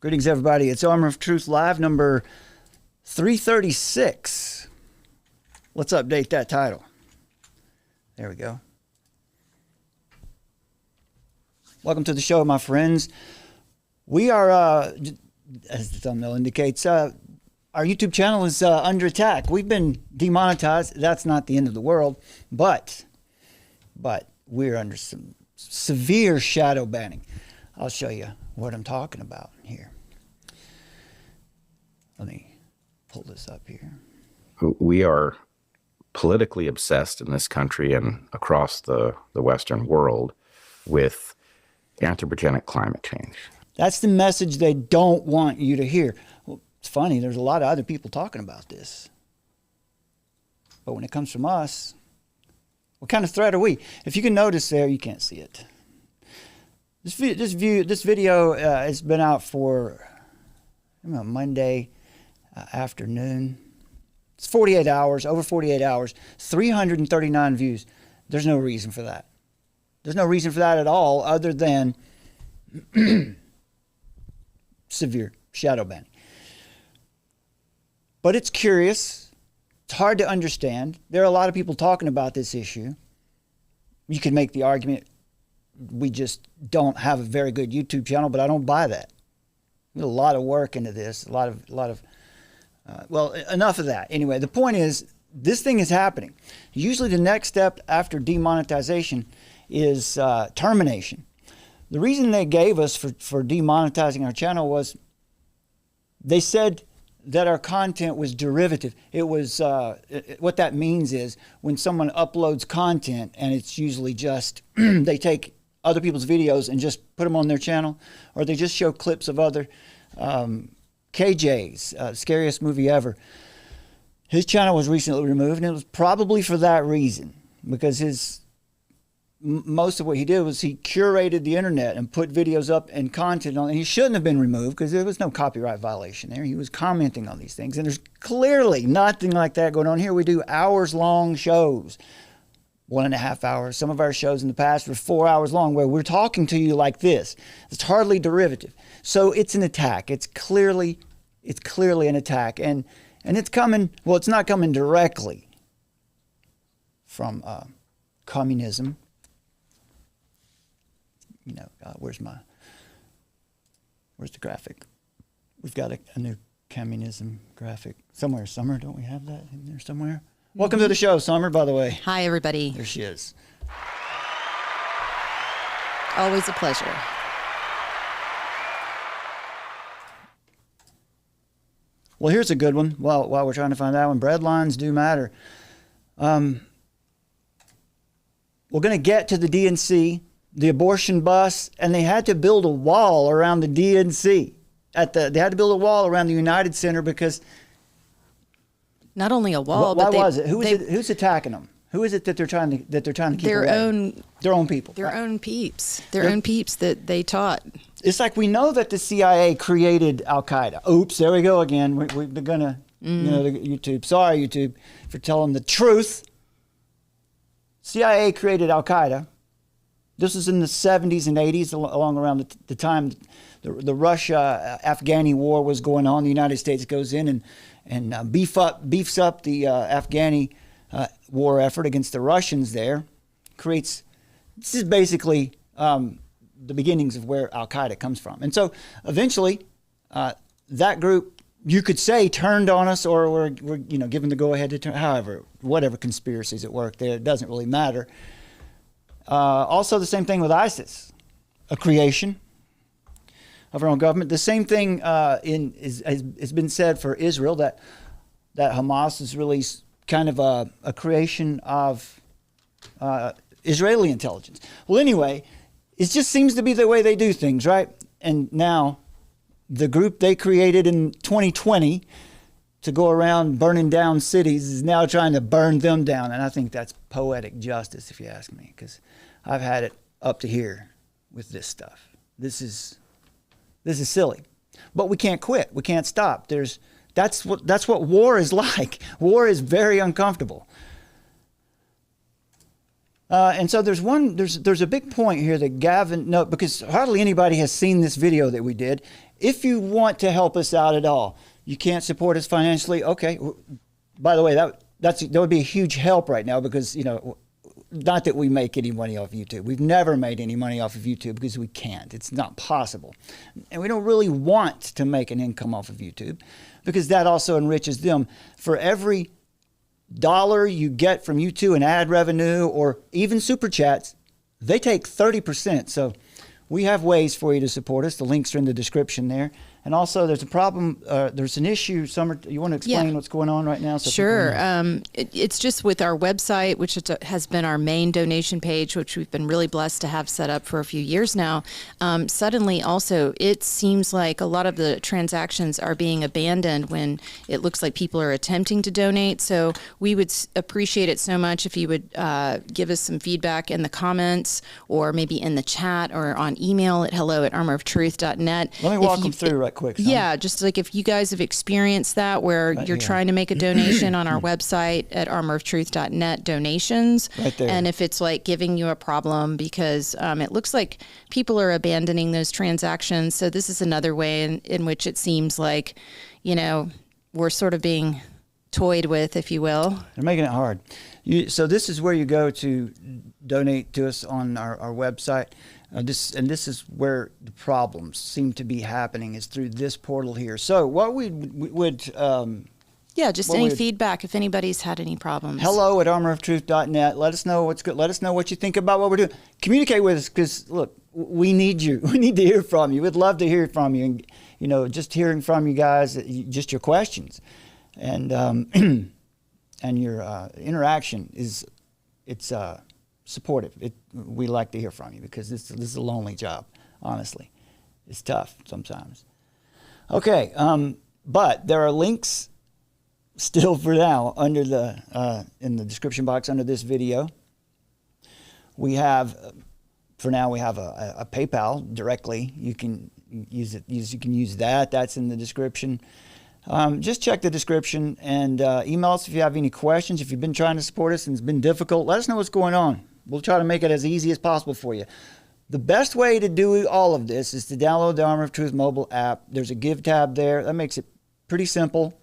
Greetings, everybody. It's Armor of Truth Live, number 336. Let's update that title. There we go. Welcome to the show, my friends. We are, as the thumbnail indicates, our YouTube channel is under attack. We've been demonetized. That's not the end of the world, but we're under some severe shadow banning. I'll show you what I'm talking about here. Let me pull this up here. We are politically obsessed in this country and across the Western world with anthropogenic climate change. That's the message they don't want you to hear. Well, it's funny, there's a lot of other people talking about this. But when it comes from us, what kind of threat are we? If you can notice there, you can't see it. This video has been out for Monday afternoon. It's 48 hours, over 48 hours, 339 views. There's no reason for that. There's no reason for that at all other than severe shadow banning. But it's curious. It's hard to understand. There are a lot of people talking about this issue. You can make the argument we just don't have a very good YouTube channel, but I don't buy that. There's a lot of work into this, well, enough of that. Anyway, the point is, this thing is happening. Usually the next step after demonetization is termination. The reason they gave us for demonetizing our channel was they said that our content was derivative. It was, what that means is when someone uploads content and it's usually just, they take other people's videos and just put them on their channel, or they just show clips of other KJ's, Scariest Movie Ever. His channel was recently removed, and it was probably for that reason, because most of what he did was he curated the internet and put videos up and content on, and he shouldn't have been removed because there was no copyright violation there. He was commenting on these things, and there's clearly nothing like that going on here. We do hours-long shows. 1.5 hours. Some of our shows in the past were 4 hours long, where we're talking to you like this. It's hardly derivative. So it's an attack. It's clearly an attack. And it's coming, well, it's not coming directly from communism. Where's the graphic? We've got a new communism graphic somewhere. Summer, don't we have that in there somewhere? Welcome to the show, Summer, by the way. Hi, everybody. There she is. Always a pleasure. Well, here's a good one. While we're trying to find that one, breadlines do matter. We're going to get to the DNC, the abortion bus, and they had to build a wall around the DNC. They had to build a wall around the United Center because... Not only a wall, why but was it? Who's attacking them? Who is it that they're trying to keep their away? Their own people. Their own peeps. Their own peeps that they taught. It's like we know that the CIA created Al Qaeda. Oops, there we go again. We're gonna, YouTube. Sorry, YouTube, for telling the truth. CIA created Al Qaeda. This was in the 70s and 80s, along around the time the Russia-Afghani war was going on. The United States goes in and beefs up the Afghani war effort against the Russians there. This is basically the beginnings of where Al Qaeda comes from. And so eventually that group, you could say, turned on us, or we're given the go ahead to turn, however, whatever conspiracies at work there, it doesn't really matter. Also the same thing with ISIS, a creation of our own government. The same thing has been said for Israel, that Hamas is really kind of a creation of Israeli intelligence. Well, anyway, it just seems to be the way they do things, right? And now the group they created in 2020 to go around burning down cities is now trying to burn them down. And I think that's poetic justice, if you ask me, because I've had it up to here with this stuff. This is silly, but we can't quit. We can't stop. That's what war is like. War is very uncomfortable. And so there's a big point here that Gavin, no, because hardly anybody has seen this video that we did. if you want to help us out at all, you can't support us financially. Okay. By the way, that would be a huge help right now because, you know, not that we make any money off YouTube. We've never made any money off of YouTube because we can't. It's not possible. And we don't really want to make an income off of YouTube because that also enriches them. For every dollar you get from YouTube in ad revenue or even super chats, they take 30%. So we have ways for you to support us. The links are in the description there. And also, there's a problem. There's an issue. Summer, you want to explain what's going on right now? So sure. It's just with our website, which has been our main donation page, which we've been really blessed to have set up for a few years now. Suddenly, also, it seems like a lot of the transactions are being abandoned when it looks like people are attempting to donate. So we would appreciate it so much if you would give us some feedback in the comments or maybe in the chat or on email at hello@armoroftruth.net. Let me walk them through right quick. Yeah, just like if you guys have experienced that where you're trying to make a donation on our website at armoroftruth.net donations. Right there. And if it's like giving you a problem because it looks like people are abandoning those transactions. So this is another way in which it seems like, you know, we're sort of being toyed with, if you will. They're making it hard. So this is where you go to donate to us on our website. This is where the problems seem to be happening is through this portal here. So what we would just any feedback if anybody's had any problems. hello@armoroftruth.net. Let us know what's good. Let us know what you think about what we're doing. Communicate with us because look, we need you. We need to hear from you. We'd love to hear from you, and you know, just hearing from you guys, just your questions, and and your interaction it's supportive. We like to hear from you because this is a lonely job, honestly. It's tough sometimes. Okay, but there are links still for now under in the description box under this video. We have, for now, we have a PayPal directly. You can use it. You can use that. That's in the description. Just check the description and email us if you have any questions. If you've been trying to support us and it's been difficult, let us know what's going on. We'll try to make it as easy as possible for you. The best way to do all of this is to download the Armor of Truth mobile app. There's a Give tab there. That makes it pretty simple.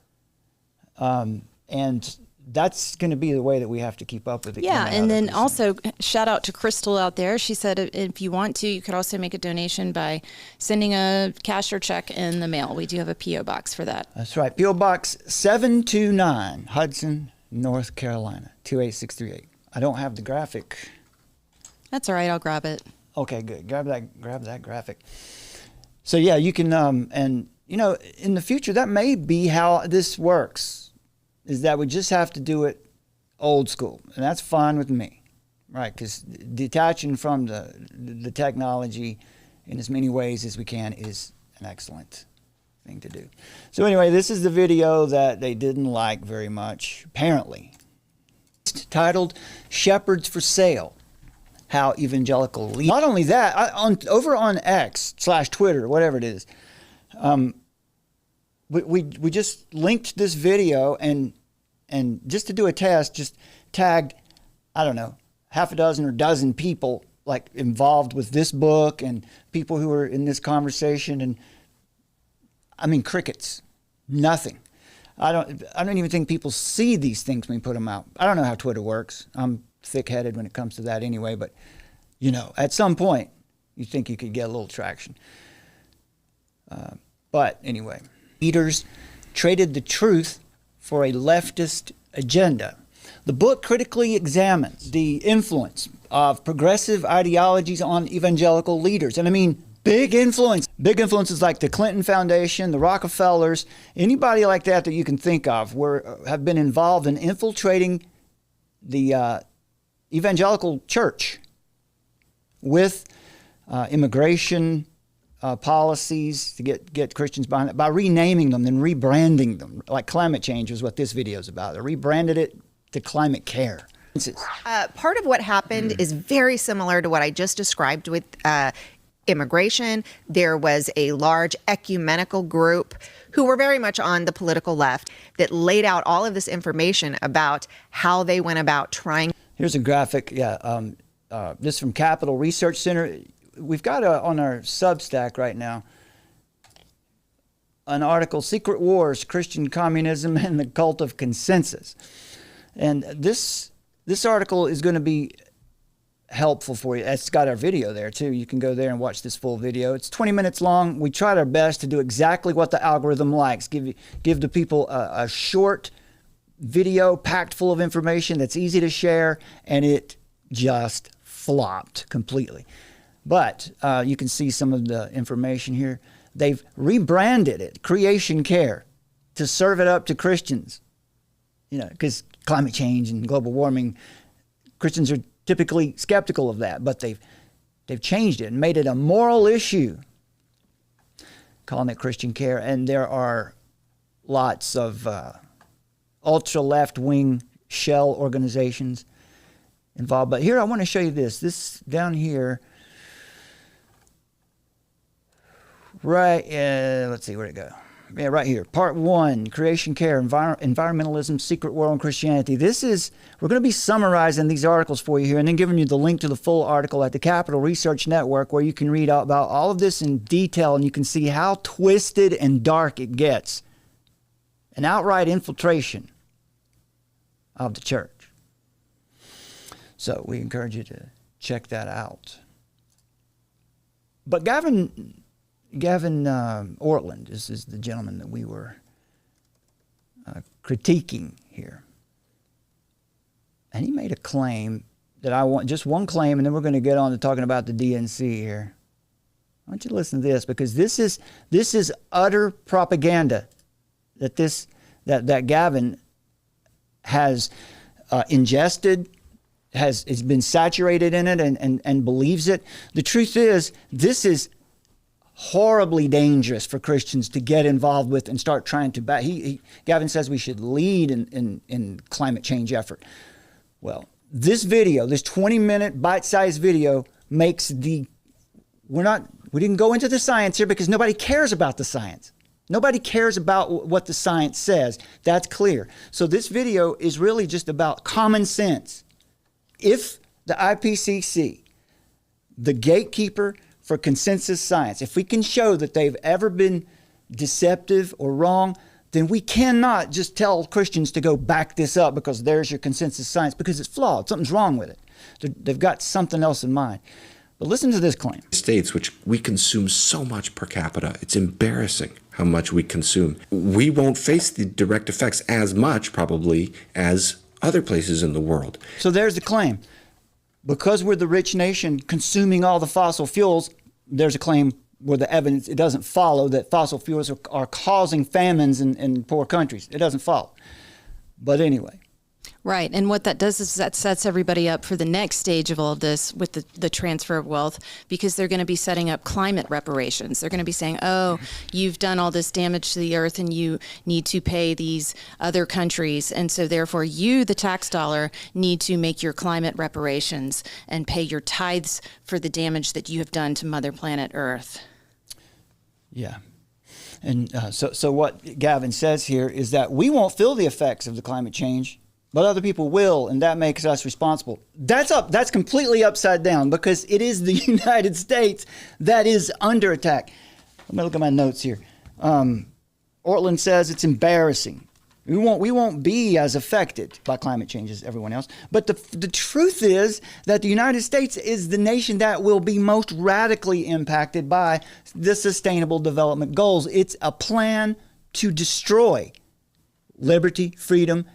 And that's going to be the way that we have to keep up with it. Yeah, and then also shout out to Crystal out there. She said if you want to, you could also make a donation by sending a cash or check in the mail. We do have a P.O. box for that. That's right. P.O. Box 729, Hudson, North Carolina, 28638. I don't have the graphic. That's all right. I'll grab it. Okay, good. Grab that graphic. So yeah, you can, and you know, in the future, that may be how this works, is that we just have to do it old school. And that's fine with me, right? Because detaching from the technology in as many ways as we can is an excellent thing to do. So anyway, this is the video that they didn't like very much, apparently. It's titled Shepherds for Sale. How evangelical leaders. Not only that, over on X/Twitter, whatever it is, we just linked this video and just to do a test, just tagged, I don't know, half a dozen or dozen people like involved with this book and people who are in this conversation, and I mean crickets, nothing. I don't even think people see these things when we put them out. I don't know how Twitter works. I'm thick-headed when it comes to that anyway, but you know, at some point you think you could get a little traction. But anyway, leaders traded the truth for a leftist agenda. The book critically examines the influence of progressive ideologies on evangelical leaders. And I mean, big influence. Big influences like the Clinton Foundation, the Rockefellers, anybody like that you can think of have been involved in infiltrating the evangelical church with immigration policies to get Christians behind it by renaming them and rebranding them. Like climate change is what this video is about. They rebranded it to climate care. Part of what happened is very similar to what I just described with immigration. There was a large ecumenical group who were very much on the political left that laid out all of this information about how they went about trying. Here's a graphic. Yeah, this is from Capital Research Center. We've got on our Substack right now. an article, Secret Wars, Christian Communism and the Cult of Consensus. And this article is going to be helpful for you. It's got our video there too. You can go there and watch this full video. It's 20 minutes long. We tried our best to do exactly what the algorithm likes. Give the people a short video packed full of information that's easy to share, and it just flopped completely. But you can see some of the information here. They've rebranded it, Creation Care, to serve it up to Christians. You know, because climate change and global warming, Christians are typically skeptical of that, but they've changed it and made it a moral issue, calling it Christian Care. And there are lots of ultra left-wing shell organizations involved. But here I want to show you this down here. Right, let's see, where'd it go? Yeah, right here. Part 1, Creation Care, Environmentalism, Secret World, and Christianity. We're going to be summarizing these articles for you here and then giving you the link to the full article at the Capital Research Network, where you can read about all of this in detail and you can see how twisted and dark it gets. An outright infiltration of the church. So we encourage you to check that out. But Gavin Ortland, this is the gentleman that we were critiquing here. And he made a claim that I want, just one claim, and then we're going to get on to talking about the DNC here. I want you to listen to this, because this is utter propaganda that Gavin has ingested, has been saturated in it and believes it. The truth is, this is horribly dangerous for Christians to get involved with and start trying to Gavin says we should lead in climate change effort. Well, this video, this 20-minute bite-sized video makes we didn't go into the science here because nobody cares about the science. Nobody cares about what the science says. That's clear. So this video is really just about common sense. If the IPCC, the gatekeeper for consensus science, if we can show that they've ever been deceptive or wrong, then we cannot just tell Christians to go back this up because there's your consensus science, because it's flawed. Something's wrong with it. They've got something else in mind. But listen to this claim. States, which we consume so much per capita, it's embarrassing how much we consume. We won't face the direct effects as much, probably, as other places in the world. So there's the claim. Because we're the rich nation consuming all the fossil fuels, there's a claim where the evidence, it doesn't follow that fossil fuels are causing famines in poor countries. It doesn't follow. But anyway. Right. And what that does is that sets everybody up for the next stage of all of this with the transfer of wealth, because they're going to be setting up climate reparations. They're going to be saying, oh, you've done all this damage to the earth and you need to pay these other countries. And so therefore you, the tax dollar, need to make your climate reparations and pay your tithes for the damage that you have done to Mother Planet Earth. Yeah. And so what Gavin says here is that we won't feel the effects of the climate change, but other people will, and that makes us responsible. That's completely upside down, because it is the United States that is under attack. Let me look at my notes here. Ortland says it's embarrassing. We won't be as affected by climate change as everyone else. But the truth is that the United States is the nation that will be most radically impacted by the Sustainable Development Goals. It's a plan to destroy liberty, freedom,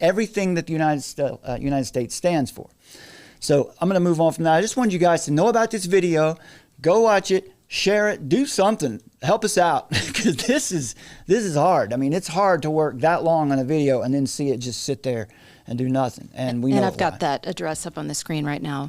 everything that the United States stands for. So I'm going to move on from that. I just wanted you guys to know about this video. Go watch it, share it, do something, help us out, because this is hard. I mean, it's hard to work that long on a video and then see it just sit there and do nothing. And I've got that address up on the screen right now.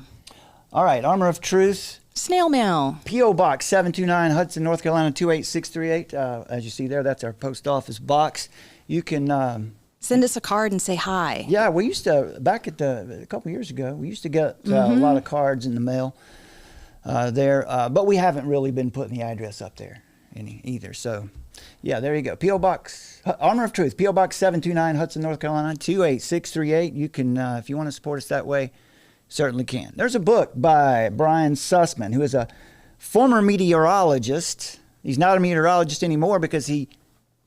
All right, Armor of Truth. Snail mail. P.O. Box 729, Hudson, North Carolina 28638. As you see there, that's our post office box. You can send us a card and say hi. Yeah, we used to, a couple of years ago, we used to get a lot of cards in the mail there, but we haven't really been putting the address up there either. So, yeah, there you go. P.O. Box, Armor of Truth, P.O. Box 729, Hudson, North Carolina 28638. You can, if you want to support us that way, certainly can. There's a book by Brian Sussman, who is a former meteorologist. He's not a meteorologist anymore because he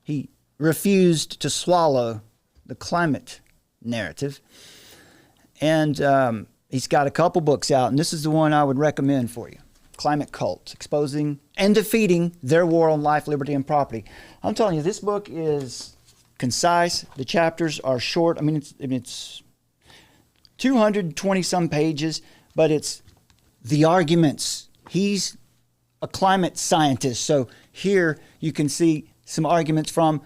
he refused to swallow the climate narrative. And he's got a couple books out, and this is the one I would recommend for you. Climate Cults, Exposing and Defeating Their War on Life, Liberty, and Property. I'm telling you, this book is concise. The chapters are short. I mean, it's 220 some pages, but it's the arguments. He's a climate scientist, so here you can see some arguments from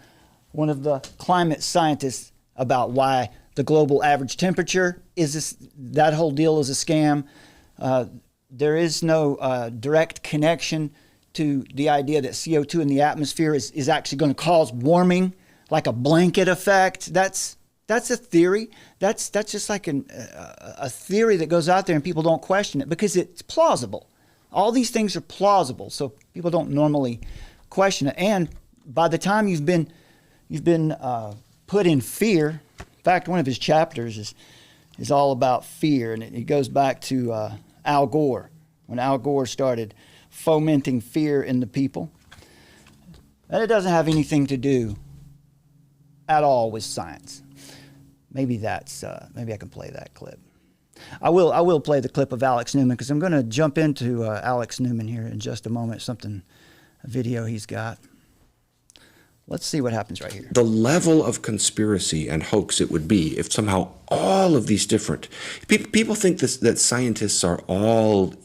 one of the climate scientists about why the global average temperature that whole deal is a scam. There is no direct connection to the idea that CO2 in the atmosphere is actually going to cause warming, like a blanket effect. That's a theory. That's just like a theory that goes out there and people don't question it because it's plausible. All these things are plausible, so people don't normally question it. And by the time you've been put in fear, in fact, one of his chapters is all about fear, and it goes back to Al Gore, when Al Gore started fomenting fear in the people. And it doesn't have anything to do at all with science. Maybe I can play that clip. I will play the clip of Alex Newman because I'm going to jump into Alex Newman here in just a moment, a video he's got. Let's see what happens right here. The level of conspiracy and hoax it would be if somehow all of these different people think that scientists are all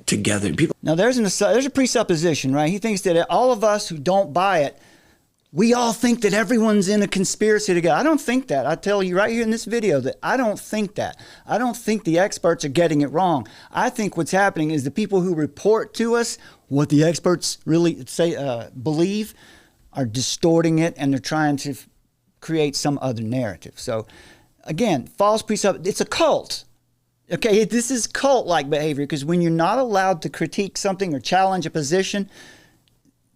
together. Now there's a presupposition, right? He thinks that all of us who don't buy it, we all think that everyone's in a conspiracy together. I don't think that. I tell you right here in this video that I don't think that. I don't think the experts are getting it wrong. I think what's happening is the people who report to us what the experts really believe are distorting it, and they're trying to create some other narrative. So again, false presupposition, it's a cult. Okay, this is cult-like behavior because when you're not allowed to critique something or challenge a position,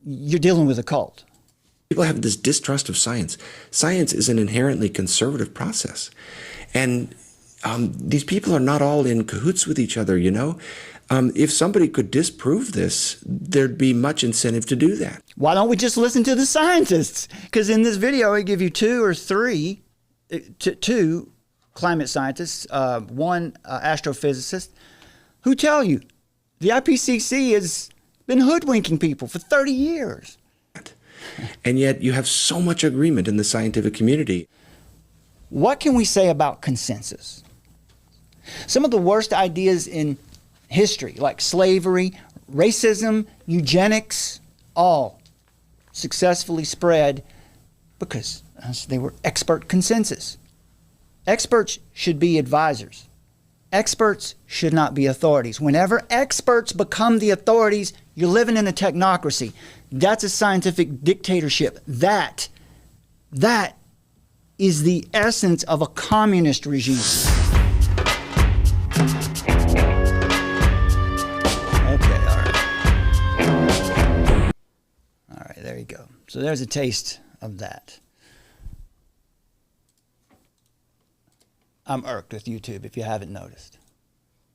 you're dealing with a cult. People have this distrust of science. Science is an inherently conservative process. And these people are not all in cahoots with each other, you know? If somebody could disprove this, there'd be much incentive to do that. Why don't we just listen to the scientists? Because in this video, I give you two climate scientists, one astrophysicist, who tell you the IPCC has been hoodwinking people for 30 years. And yet you have so much agreement in the scientific community. What can we say about consensus? Some of the worst ideas in history, like slavery, racism, eugenics, all successfully spread because they were expert consensus. Experts should be advisors. Experts should not be authorities. Whenever experts become the authorities, you're living in a technocracy. That's a scientific dictatorship. That is the essence of a communist regime. There you go. So there's a taste of that. I'm irked with YouTube, if you haven't noticed.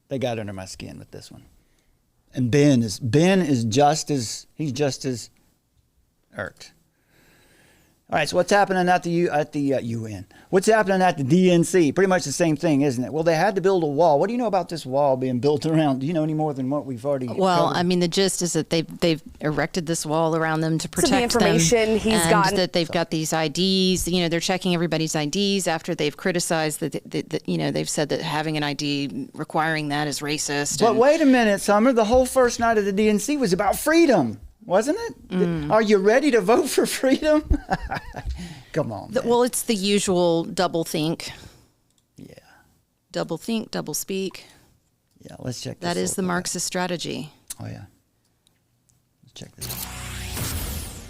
They got under my skin with this one. And Ben is just as irked. All right, so what's happening at the UN? What's happening at the DNC? Pretty much the same thing, isn't it? Well, they had to build a wall. What do you know about this wall being built around? Do you know any more than what we've already covered? I mean, the gist is that they've erected this wall around them to protect the information them. He's and gotten. that they've got these IDs. You know, they're checking everybody's IDs after they've criticized that they've said that having an ID requiring that is racist. But wait a minute, Summer. The whole first night of the DNC was about freedom. Wasn't it? Are you ready to vote for freedom? Come on. Well, it's the usual double think. Yeah. Double think, double speak. Yeah, let's check this out. That is the out. Marxist strategy. Oh, yeah. Let's check this out.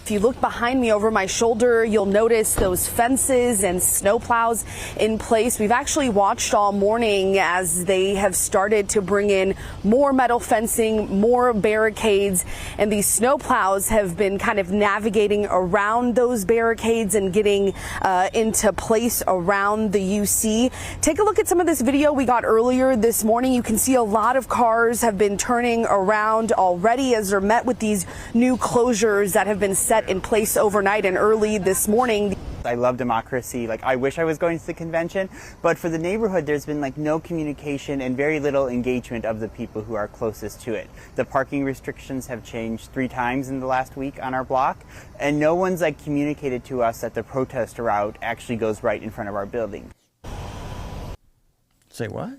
If you look behind me over my shoulder, you'll notice those fences and snowplows in place. We've actually watched all morning as they have started to bring in more metal fencing, more barricades, and these snowplows have been kind of navigating around those barricades and getting into place around the UC. Take a look at some of this video we got earlier this morning. You can see a lot of cars have been turning around already as they're met with these new closures that have been set set in place overnight and early this morning. I love democracy. Like, I wish I was going to the convention, but for the neighborhood, there's been like no communication and very little engagement of the people who are closest to it. The parking restrictions have changed 3 times in the last week on our block, and no one's like communicated to us that the protest route actually goes right in front of our building. Say what?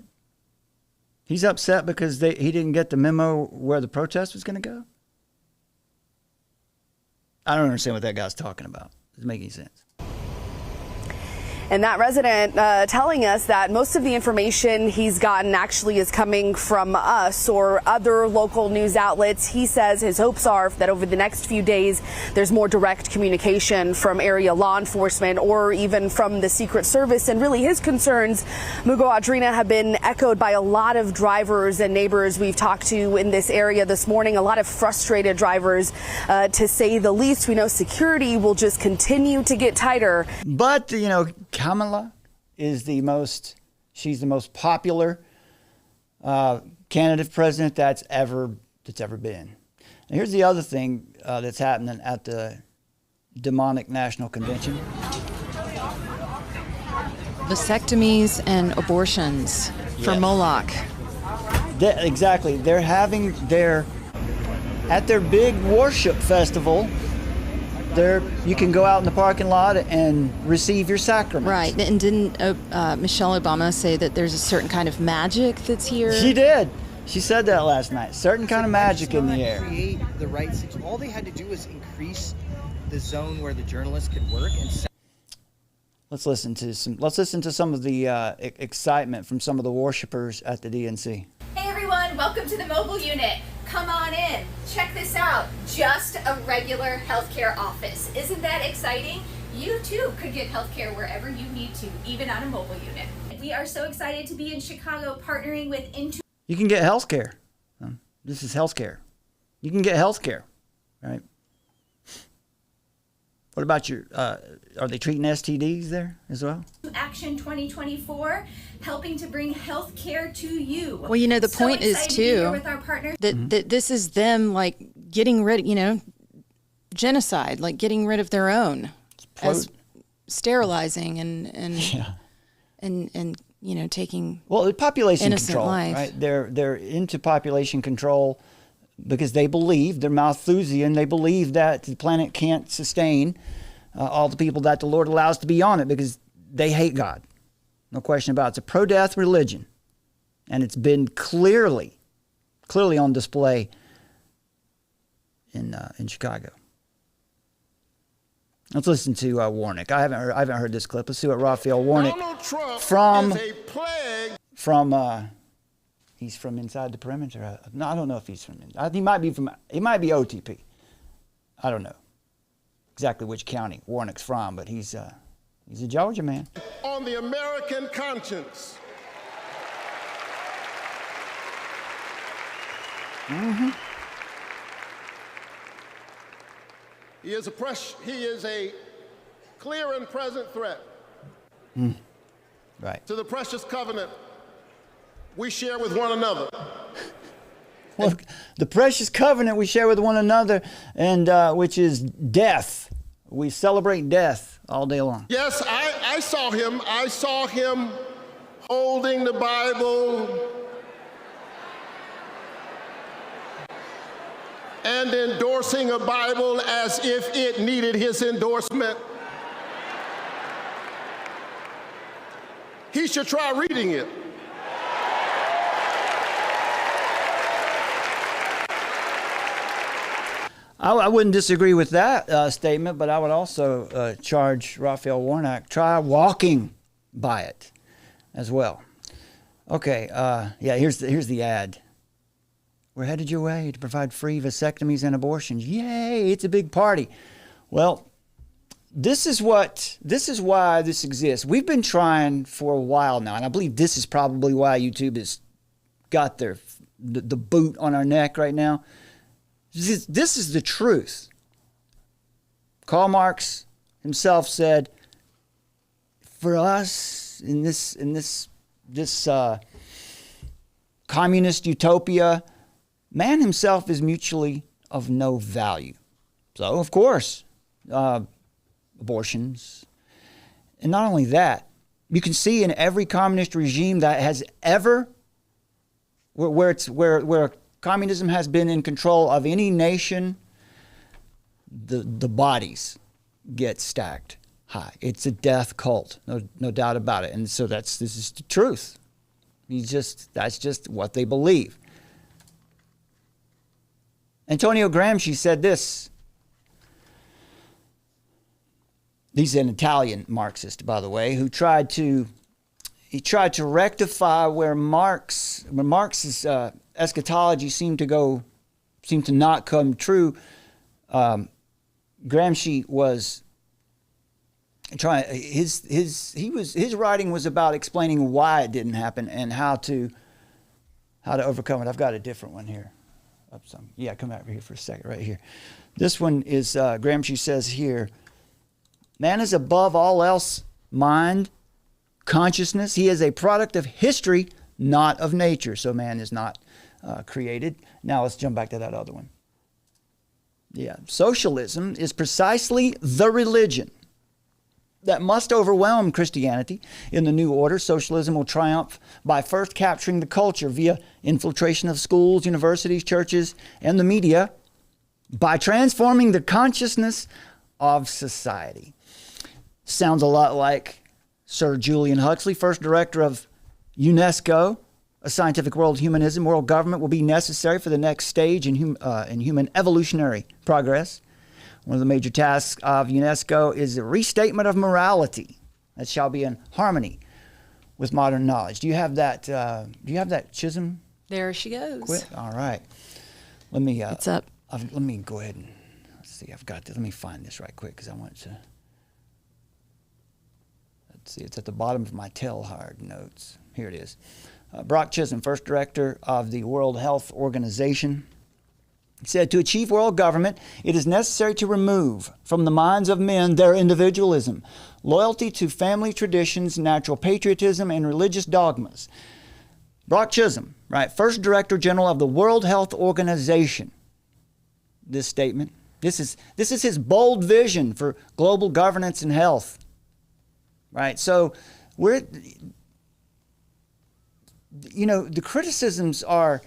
He's upset because he didn't get the memo where the protest was going to go? I don't understand what that guy's talking about. Doesn't make any sense. And that resident telling us that most of the information he's gotten actually is coming from us or other local news outlets. He says his hopes are that over the next few days, there's more direct communication from area law enforcement or even from the Secret Service. And really his concerns, Mugo Adrina, have been echoed by a lot of drivers and neighbors we've talked to in this area this morning. A lot of frustrated drivers, to say the least. We know security will just continue to get tighter. But, you know, Kamala is she's the most popular candidate president that's ever been. And here's the other thing that's happening at the demonic national convention. Vasectomies and abortions for Moloch. Exactly. They're having at their big worship festival, you can go out in the parking lot and receive your sacraments. Right. And didn't Michelle Obama say that there's a certain kind of magic that's here? She did. She said that last night. Certain kind of magic in the air. Create the right. All they had to do was increase the zone where the journalists could work. And Let's listen to some of the excitement from some of the worshipers at the DNC. Hey everyone, welcome to the mobile unit. Come on in. Check this out. Just a regular healthcare office. Isn't that exciting? You too could get healthcare wherever you need to, even on a mobile unit. We are so excited to be in Chicago partnering with You can get healthcare. This is healthcare. You can get healthcare, right? What about are they treating STDs there as well? Action 2024, helping to bring health care to you. Well, you know, the point is too that this is them like getting rid, genocide, like getting rid of their own, as sterilizing and taking population innocent control, life. right? They're into population control because they're Malthusian. They believe that the planet can't sustain all the people that the Lord allows to be on it because they hate God. No question about it. It's a pro-death religion. And it's been clearly on display in Chicago. Let's listen to Warnick. I haven't heard this clip. Let's see what Raphael Warnick he's from inside the perimeter. No, I don't know if he's from. He might be OTP. I don't know exactly which county Warnick's from, but he's a Georgia man. On the American conscience. Mm-hmm. He is a clear and present threat. Right. To the precious covenant we share with one another. Well, the precious covenant we share with one another, and which is death. We celebrate death all day long. Yes, I saw him. I saw him holding the Bible and endorsing a Bible as if it needed his endorsement. He should try reading it. I wouldn't disagree with that statement, but I would also charge Raphael Warnock, try walking by it as well. Okay, here's the ad. We're headed your way to provide free vasectomies and abortions. Yay, it's a big party. Well, this is why this exists. We've been trying for a while now, and I believe this is probably why YouTube has got the boot on our neck right now. This is the truth. Karl Marx himself said, for us in this communist utopia, man himself is mutually of no value. So, of course, abortions. And not only that, you can see in every communist regime that has ever, where communism has been in control of any nation, the bodies get stacked high. It's a death cult, no doubt about it. And so this is the truth. That's just what they believe. Antonio Gramsci said this. He's an Italian Marxist, by the way, who tried to rectify where Marx's eschatology seemed to not come true. Gramsci was trying. His writing was about explaining why it didn't happen and how to overcome it. I've got a different one here. Come over here for a second, right here. This one is Gramsci says here. Man is above all else mind, consciousness. He is a product of history, not of nature. So man is not created. Now let's jump back to that other one. Yeah, socialism is precisely the religion that must overwhelm Christianity. In the new order, socialism will triumph by first capturing the culture via infiltration of schools, universities, churches, and the media, by transforming the consciousness of society. Sounds a lot like Sir Julian Huxley, first director of UNESCO, a scientific world humanism. World government will be necessary for the next stage in human evolutionary progress. One of the major tasks of UNESCO is a restatement of morality that shall be in harmony with modern knowledge. Do you have that? Chisholm? There she goes. Quit? All right. Let me. It's up. Let me go ahead and let's see. I've got this. Let me find this right quick because I want to. Let's see. It's at the bottom of my Telhard notes. Here it is. Brock Chisholm, first director of the World Health Organization, said, to achieve world government, it is necessary to remove from the minds of men their individualism, loyalty to family traditions, natural patriotism, and religious dogmas. Brock Chisholm, right, first director general of the World Health Organization. This statement, this is his bold vision for global governance and health. Right, so the criticisms are,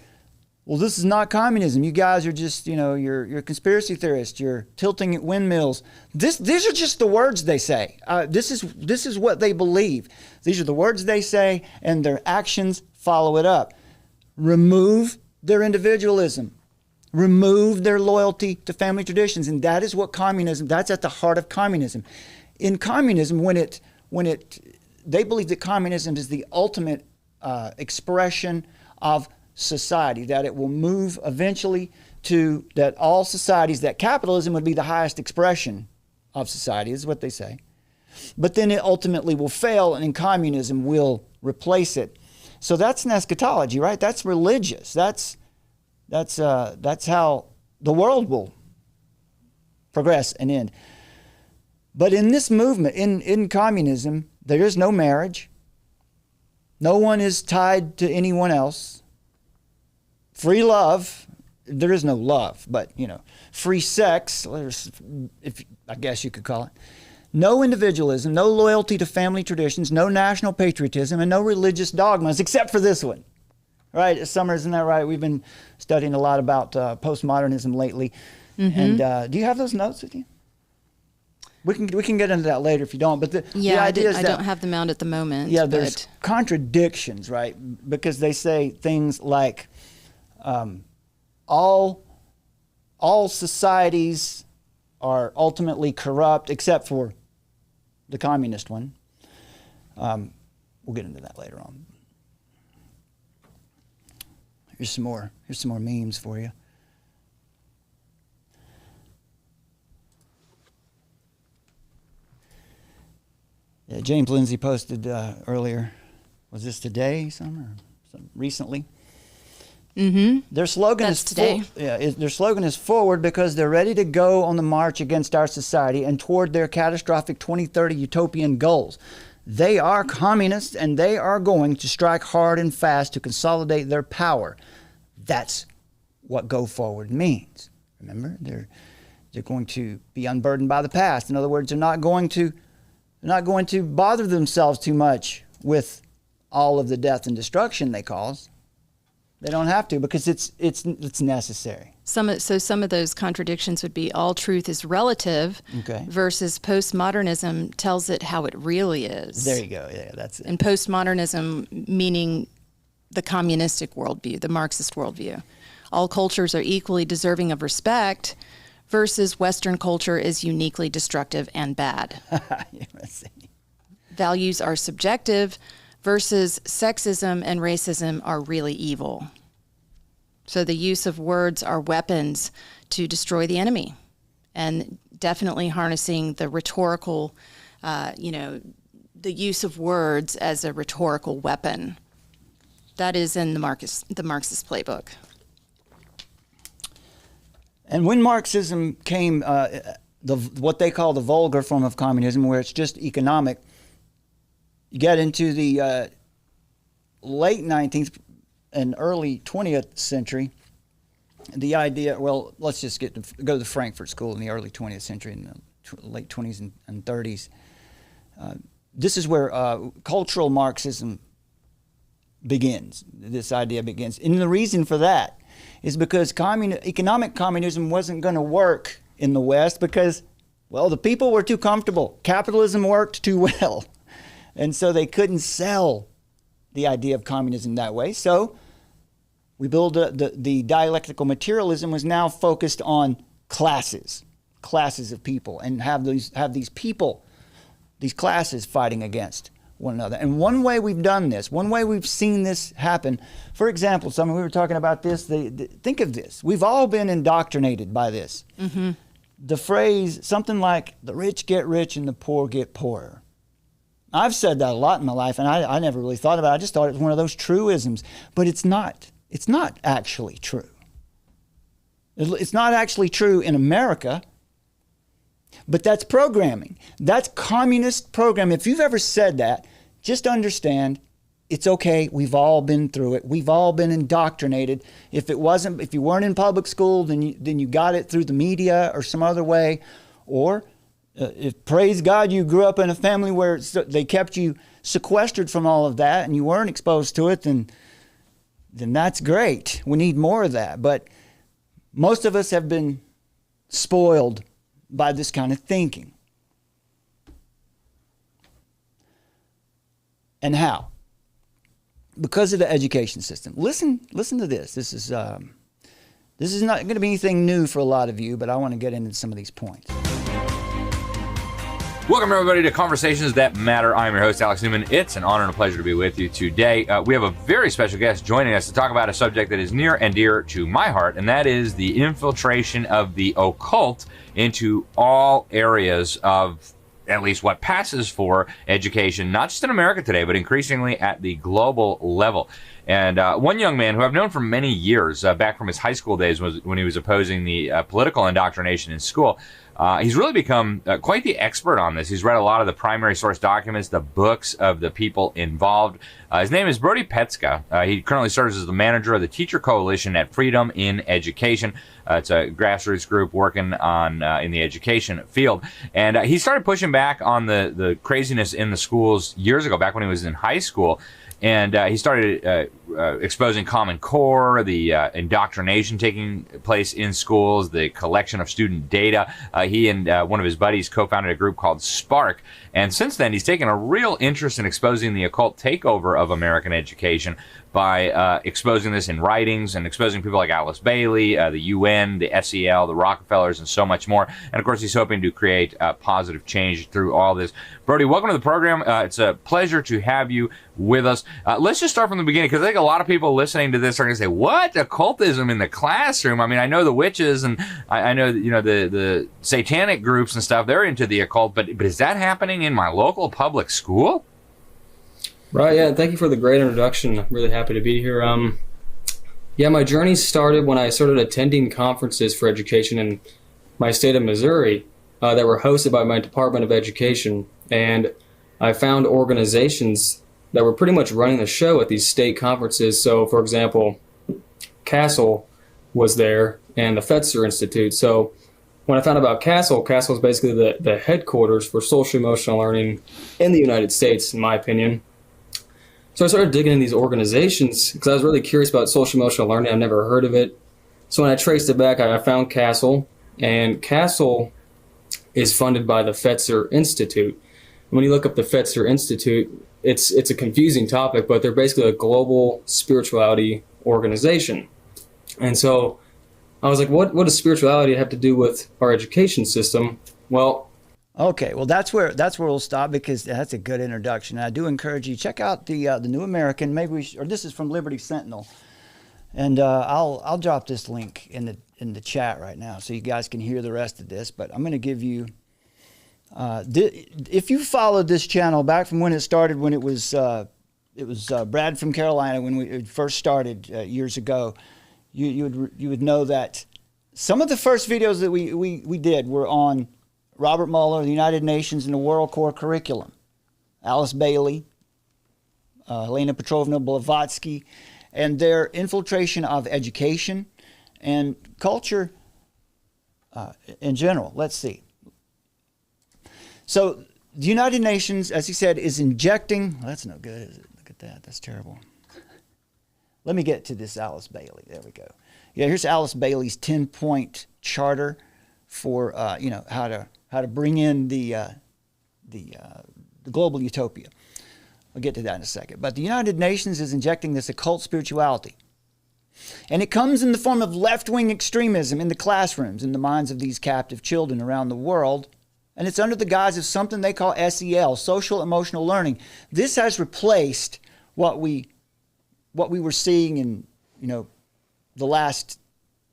well, this is not communism. You guys are just, you're conspiracy theorists. You're tilting at windmills. These are just the words they say. This is what they believe. These are the words they say, and their actions follow it up. Remove their individualism. Remove their loyalty to family traditions, and that is what communism. That's at the heart of communism. In communism, they believe that communism is the ultimate expression of society, that it will move eventually to that all societies, that capitalism would be the highest expression of society, is what they say. But then it ultimately will fail, and communism will replace it. So that's an eschatology, right? That's religious. That's how the world will progress and end. But in this movement, in communism, there is no marriage. No one is tied to anyone else. Free love, there is no love, but free sex, I guess you could call it. No individualism, no loyalty to family traditions, no national patriotism, and no religious dogmas, except for this one. Right, Summers, isn't that right? We've been studying a lot about postmodernism lately. Mm-hmm. And do you have those notes with you? We can get into that later if you don't. But the idea is that I don't have them out at the moment. Yeah, there's contradictions, right? Because they say things like all societies are ultimately corrupt except for the communist one. We'll get into that later on. Here's some more memes for you. Yeah, James Lindsay posted earlier. Was this today, recently? Mm-hmm. Their slogan That's today. Their slogan is forward because they're ready to go on the march against our society and toward their catastrophic 2030 utopian goals. They are communists, and they are going to strike hard and fast to consolidate their power. That's what go forward means. Remember, They're going to be unburdened by the past. In other words, they're not going to bother themselves too much with all of the death and destruction they cause. They don't have to, because it's necessary. Some of those contradictions would be all truth is relative, okay, versus postmodernism tells it how it really is. There you go. Yeah, that's it. And postmodernism meaning the communistic worldview, the Marxist worldview. All cultures are equally deserving of respect, versus Western culture is uniquely destructive and bad. Values are subjective, versus sexism and racism are really evil. So the use of words are weapons to destroy the enemy, and definitely harnessing the rhetorical, the use of words as a rhetorical weapon. That is in the Marxist playbook. And when Marxism came, what they call the vulgar form of communism, where it's just economic, you get into the late 19th and early 20th century, the idea, well, let's just go to the Frankfurt School in the early 20th century, in the late 20s and 30s. This is where cultural Marxism begins. This idea begins. And the reason for that is because economic communism wasn't going to work in the West because, well, the people were too comfortable. Capitalism worked too well. And so they couldn't sell the idea of communism that way. So we build the dialectical materialism was now focused on classes of people, and have these people, these classes fighting against one another. And one way we've done this, one way we've seen this happen, for example, we were talking about this, think of this. We've all been indoctrinated by this. Mm-hmm. The phrase, something like, the rich get rich and the poor get poorer. I've said that a lot in my life, and I never really thought about it. I just thought it was one of those truisms. But it's not. It's not actually true. It's not actually true in America. But that's programming. That's communist programming. If you've ever said that, just understand it's okay. We've all been through it. We've all been indoctrinated. If you weren't in public school, then you got it through the media or some other way, or if, praise God, you grew up in a family where they kept you sequestered from all of that and you weren't exposed to it, then that's great. We need more of that. But most of us have been spoiled by this kind of thinking. And how? Because of the education system. Listen to this. This is not going to be anything new for a lot of you, but I want to get into some of these points. Welcome, everybody, to Conversations That Matter. I'm your host, Alex Newman. It's an honor and a pleasure to be with you today. We have a very special guest joining us to talk about a subject that is near and dear to my heart, and that is the infiltration of the occult into all areas of at least what passes for education, not just in America today, but increasingly at the global level. And one young man who I've known for many years, back from his high school days when he was opposing the political indoctrination in school, he's really become quite the expert on this. He's read a lot of the primary source documents, the books of the people involved. His name is Brody Petska. He currently serves as the manager of the Teacher Coalition at Freedom in Education. It's a grassroots group working on in the education field. And he started pushing back on the craziness in the schools years ago, back when he was in high school. And he started exposing Common Core, the indoctrination taking place in schools, the collection of student data. He and one of his buddies co-founded a group called Spark. And since then, he's taken a real interest in exposing the occult takeover of American education by exposing this in writings and exposing people like Alice Bailey, the UN, the SEL, the Rockefellers, and so much more. And of course, he's hoping to create positive change through all this. Brody, welcome to the program. It's a pleasure to have you with us. Let's just start from the beginning, because I think a lot of people listening to this are going to say, what? Occultism in the classroom? I mean, I know the witches, and I know the satanic groups and stuff, they're into the occult, but is that happening in my local public school? Right, yeah, thank you for the great introduction. I'm really happy to be here. My journey started when I started attending conferences for education in my state of Missouri that were hosted by my Department of Education. And I found organizations that were pretty much running the show at these state conferences. So, for example, CASTLE was there and the Fetzer Institute. So when I found out about CASEL is basically the headquarters for social emotional learning in the United States, in my opinion. So I started digging in these organizations because I was really curious about social emotional learning. I've never heard of it. So when I traced it back, I found CASEL, and CASEL is funded by the Fetzer Institute. When you look up the Fetzer Institute, it's a confusing topic, but they're basically a global spirituality organization. And so I was like, what does spirituality have to do with our education system? Well, okay, well that's where we'll stop, because that's a good introduction. And I do encourage you, check out the New American. Maybe or this is from Liberty Sentinel, and I'll drop this link in the chat right now so you guys can hear the rest of this. But I'm going to give you. If you followed this channel back from when it started, when it was Brad from Carolina, when we first started years ago, you would know that some of the first videos that we did were on Robert Mueller, the United Nations, and the World Core Curriculum, Alice Bailey, Helena Petrovna Blavatsky, and their infiltration of education and culture in general. Let's see. So the United Nations, as he said, is injecting. Well, that's no good, is it? Look at that. That's terrible. Let me get to this Alice Bailey. There we go. Yeah, here's Alice Bailey's 10-point charter for how to bring in the global utopia. I'll get to that in a second. But the United Nations is injecting this occult spirituality. And it comes in the form of left-wing extremism in the classrooms, in the minds of these captive children around the world. And it's under the guise of something they call SEL, social emotional learning. This has replaced what we were seeing in, the last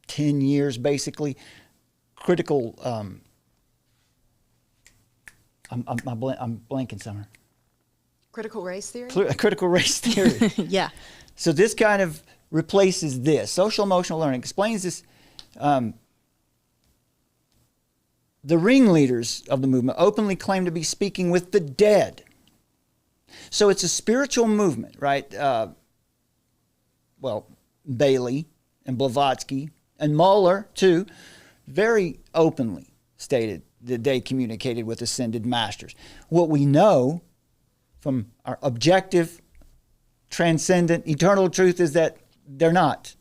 10 years, basically. Critical, I'm blanking somewhere. Critical race theory? Critical race theory. Yeah. So this kind of replaces this. Social emotional learning explains this. The ringleaders of the movement openly claim to be speaking with the dead. So it's a spiritual movement, right? Bailey and Blavatsky and Mueller, too, very openly stated that they communicated with ascended masters. What we know from our objective, transcendent, eternal truth is that they're not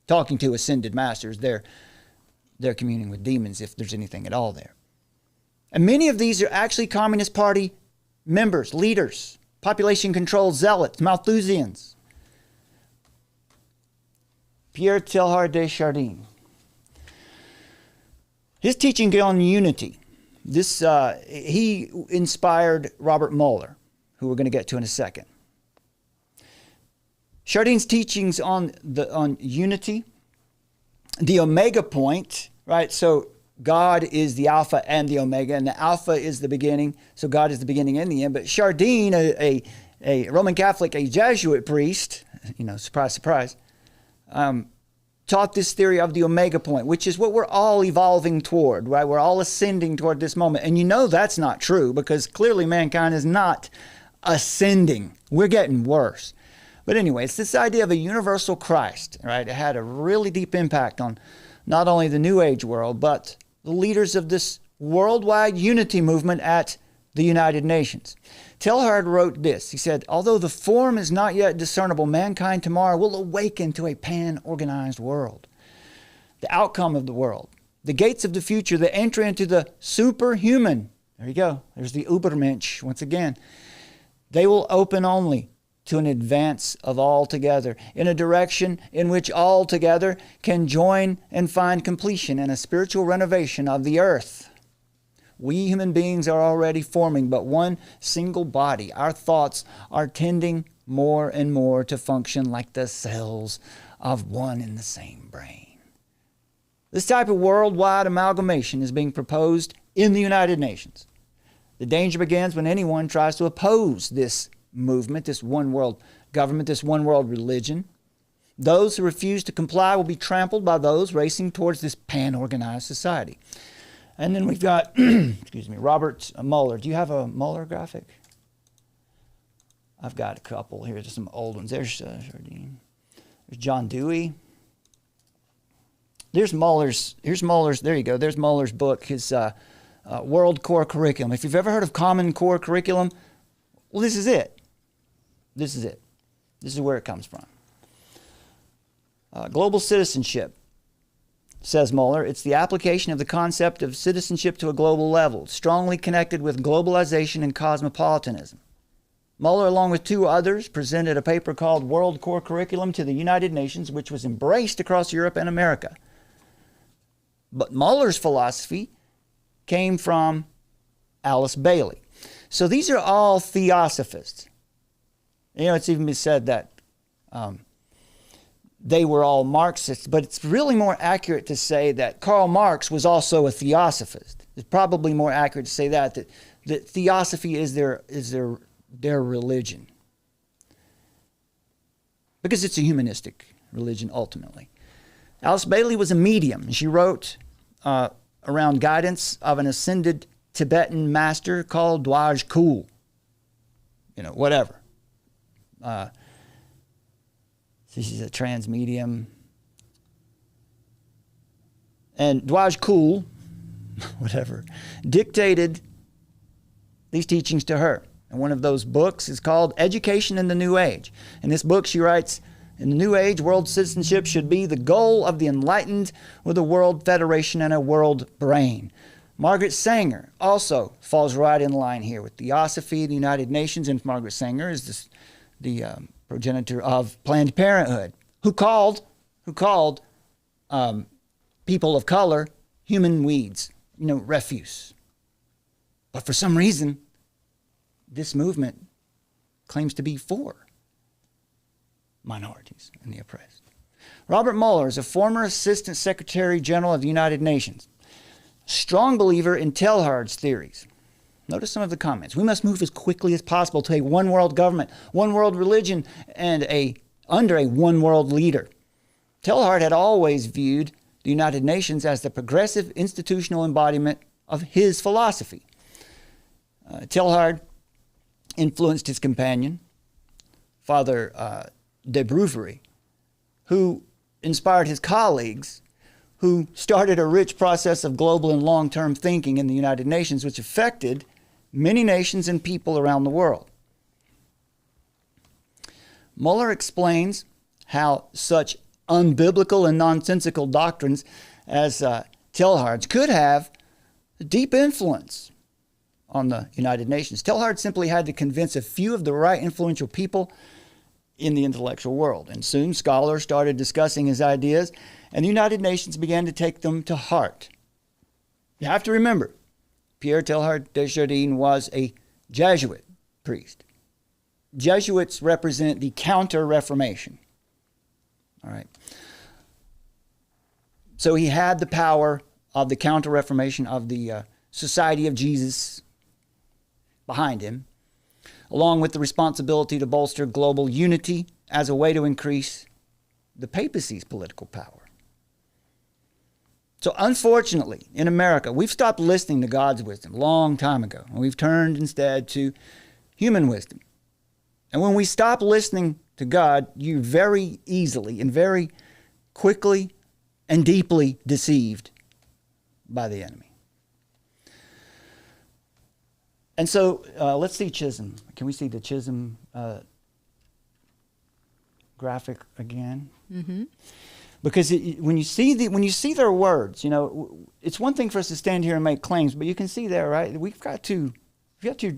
talking to ascended masters. They're communing with demons, if there's anything at all there. And many of these are actually Communist Party members, leaders, population control zealots, Malthusians. Pierre Teilhard de Chardin. His teaching on unity, he inspired Robert Mueller, who we're going to get to in a second. Chardin's teachings on unity, the omega point, right? So God is the alpha and the omega, and the alpha is the beginning. So God is the beginning and the end. But Chardin, a Roman Catholic, a Jesuit priest, surprise, surprise, taught this theory of the omega point, which is what we're all evolving toward, right? We're all ascending toward this moment. And that's not true, because clearly mankind is not ascending. We're getting worse. But anyway, it's this idea of a universal Christ, right? It had a really deep impact on not only the New Age world, but the leaders of this worldwide unity movement at the United Nations. Teilhard wrote this. He said, although the form is not yet discernible, mankind tomorrow will awaken to a pan-organized world. The outcome of the world, the gates of the future, the entry into the superhuman. There you go. There's the Übermensch once again. They will open only to an advance of all together, in a direction in which all together can join and find completion in a spiritual renovation of the earth. We human beings are already forming but one single body. Our thoughts are tending more and more to function like the cells of one and the same brain. This type of worldwide amalgamation is being proposed in the United Nations. The danger begins when anyone tries to oppose this movement, this one world government, this one world religion. Those who refuse to comply will be trampled by those racing towards this pan-organized society. And then we've got, Robert Mueller. Do you have a Mueller graphic? I've got a couple here, just some old ones. There's Chardin. There's John Dewey. Here's Muller's. There you go. There's Muller's book, his World Core Curriculum. If you've ever heard of Common Core Curriculum, well, this is it. This is it. This is where it comes from. Global citizenship, says Muller, it's the application of the concept of citizenship to a global level, strongly connected with globalization and cosmopolitanism. Muller, along with two others, presented a paper called World Core Curriculum to the United Nations, which was embraced across Europe and America. But Muller's philosophy came from Alice Bailey. So these are all theosophists. You know, it's even been said that they were all Marxists, but it's really more accurate to say that Karl Marx was also a theosophist. It's probably more accurate to say that theosophy is their religion, because it's a humanistic religion ultimately. Alice Bailey was a medium. She wrote around guidance of an ascended Tibetan master called Dwaj Kul. You know, whatever. She's a trans medium. And Dwaj Kul, whatever, dictated these teachings to her. And one of those books is called Education in the New Age. In this book, she writes, in the New Age, world citizenship should be the goal of the enlightened with a world federation and a world brain. Margaret Sanger also falls right in line here with Theosophy of the United Nations, and Margaret Sanger is the progenitor of Planned Parenthood, who called people of color human weeds, refuse. But for some reason, this movement claims to be for minorities and the oppressed. Robert Mueller is a former Assistant Secretary General of the United Nations, strong believer in Teilhard's theories. Notice some of the comments. We must move as quickly as possible to a one world government, one world religion, and under a one world leader. Teilhard had always viewed the United Nations as the progressive institutional embodiment of his philosophy. Teilhard influenced his companion, Father de Bruvery, who inspired his colleagues, who started a rich process of global and long-term thinking in the United Nations, which affected many nations and people around the world. Mueller explains how such unbiblical and nonsensical doctrines as Teilhard's could have a deep influence on the United Nations. Teilhard simply had to convince a few of the right influential people in the intellectual world. And soon scholars started discussing his ideas, and the United Nations began to take them to heart. You have to remember, Pierre Teilhard de Chardin was a Jesuit priest. Jesuits represent the Counter-Reformation. All right. So he had the power of the Counter-Reformation of the Society of Jesus behind him, along with the responsibility to bolster global unity as a way to increase the papacy's political power. So unfortunately, in America, we've stopped listening to God's wisdom a long time ago, and we've turned instead to human wisdom. And when we stop listening to God, you're very easily and very quickly and deeply deceived by the enemy. And so let's see Chisholm. Can we see the Chisholm graphic again? Mm-hmm. Because when you see their words, it's one thing for us to stand here and make claims, but you can see there, right? We've got to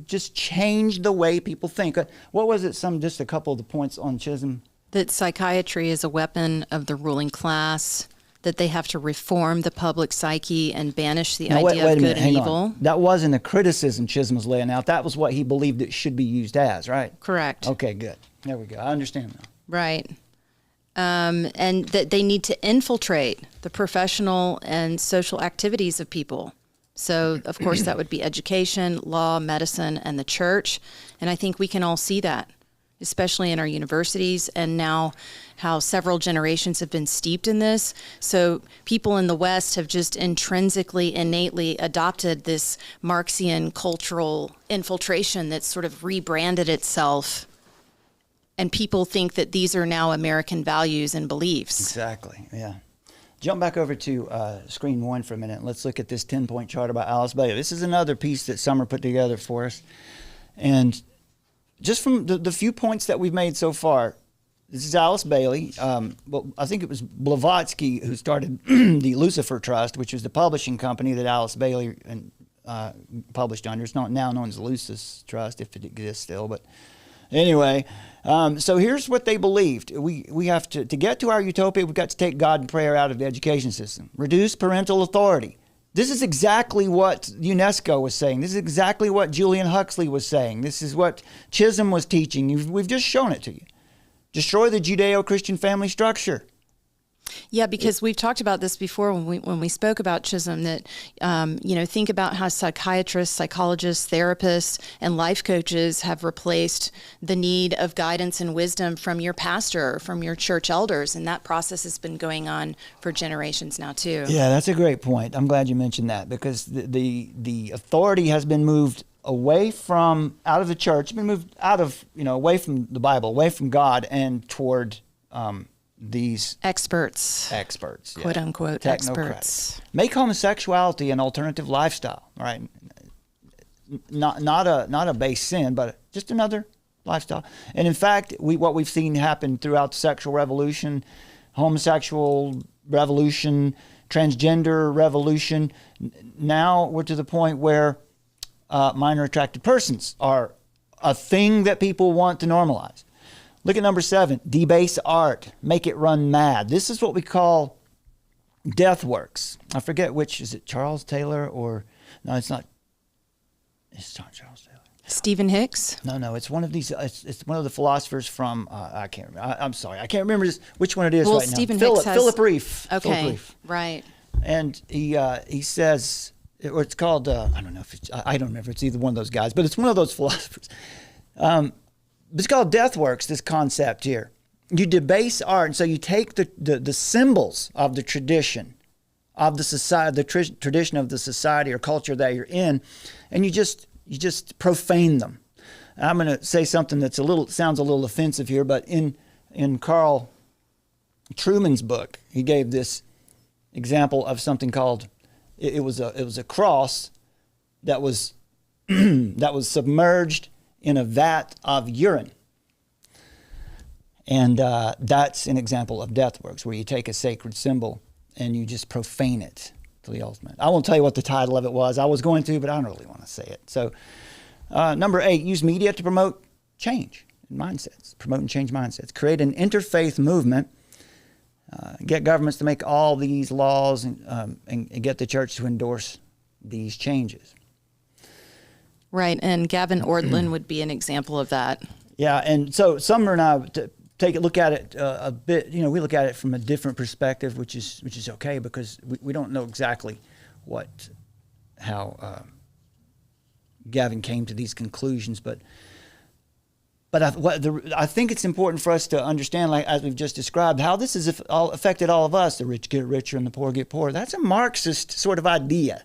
just change the way people think. What was it? Just a couple of the points on Chisholm. That psychiatry is a weapon of the ruling class. That they have to reform the public psyche and banish the idea of good and evil. That wasn't a criticism Chisholm was laying out. That was what he believed it should be used as, right? Correct. Okay, good. There we go. I understand now. Right. And that they need to infiltrate the professional and social activities of people. So, of course, that would be education, law, medicine, and the church. And I think we can all see that, especially in our universities, and now how several generations have been steeped in this. So people in the West have just intrinsically, innately adopted this Marxian cultural infiltration that's sort of rebranded itself. And people think that these are now American values and beliefs. Exactly, yeah. Jump back over to screen 1 for a minute. Let's look at this 10-point chart about Alice Bailey. This is another piece that Summer put together for us. And just from the few points that we've made so far, this is Alice Bailey. Well, I think it was Blavatsky who started the Lucifer Trust, which was the publishing company that Alice Bailey published under. It's not now known as the Lucis Trust, if it exists still. But anyway, so here's what they believed. We have to get to our utopia, we've got to take God and prayer out of the education system. Reduce parental authority. This is exactly what UNESCO was saying. This is exactly what Julian Huxley was saying. This is what Chisholm was teaching. We've just shown it to you. Destroy the Judeo-Christian family structure. Yeah, because we've talked about this before when we spoke about Chisholm, that, think about how psychiatrists, psychologists, therapists, and life coaches have replaced the need of guidance and wisdom from your pastor or from your church elders. And that process has been going on for generations now, too. Yeah, that's a great point. I'm glad you mentioned that, because the authority has been moved away from, out of the church, been moved out of, away from the Bible, away from God, and toward these experts, quote unquote, experts. Make homosexuality an alternative lifestyle, right? Not a base sin, but just another lifestyle. And in fact, what we've seen happen throughout the sexual revolution, homosexual revolution, transgender revolution, now we're to the point where minor attracted persons are a thing that people want to normalize. Look at number 7, debase art, make it run mad. This is what we call death works. I forget which, is it Charles Taylor or, no, it's not Charles Taylor. Stephen Hicks? No, it's one of these, it's one of the philosophers from, I can't remember, I'm sorry, I can't remember which one it is right Stephen now. Hicks Philip Reef. Okay, Philip Reef. Right. And he says, or it's called, I don't know if it's, I don't remember, it's either one of those guys, but it's one of those philosophers. It's called death works, this concept here. You debase art, and so you take the symbols of the tradition of the society, tradition of the society or culture that you're in, and you just profane them. I'm going to say something that's sounds a little offensive here, but in Carl Truman's book, he gave this example of something called it was a cross that was that was submerged in a vat of urine. And that's an example of death works, where you take a sacred symbol and you just profane it to the ultimate. I won't tell you what the title of it was. I was going to, but I don't really want to say it. So number 8, use media to promote change in mindsets, promote and change mindsets. Create an interfaith movement. Get governments to make all these laws and get the church to endorse these changes. Right, and Gavin Ordlin would be an example of that. Yeah, and so Summer and I take a look at it a bit. We look at it from a different perspective, which is okay, because we don't know exactly how Gavin came to these conclusions, but I think it's important for us to understand, like as we've just described, how this has affected all of us. The rich get richer and the poor get poorer. That's a Marxist sort of idea.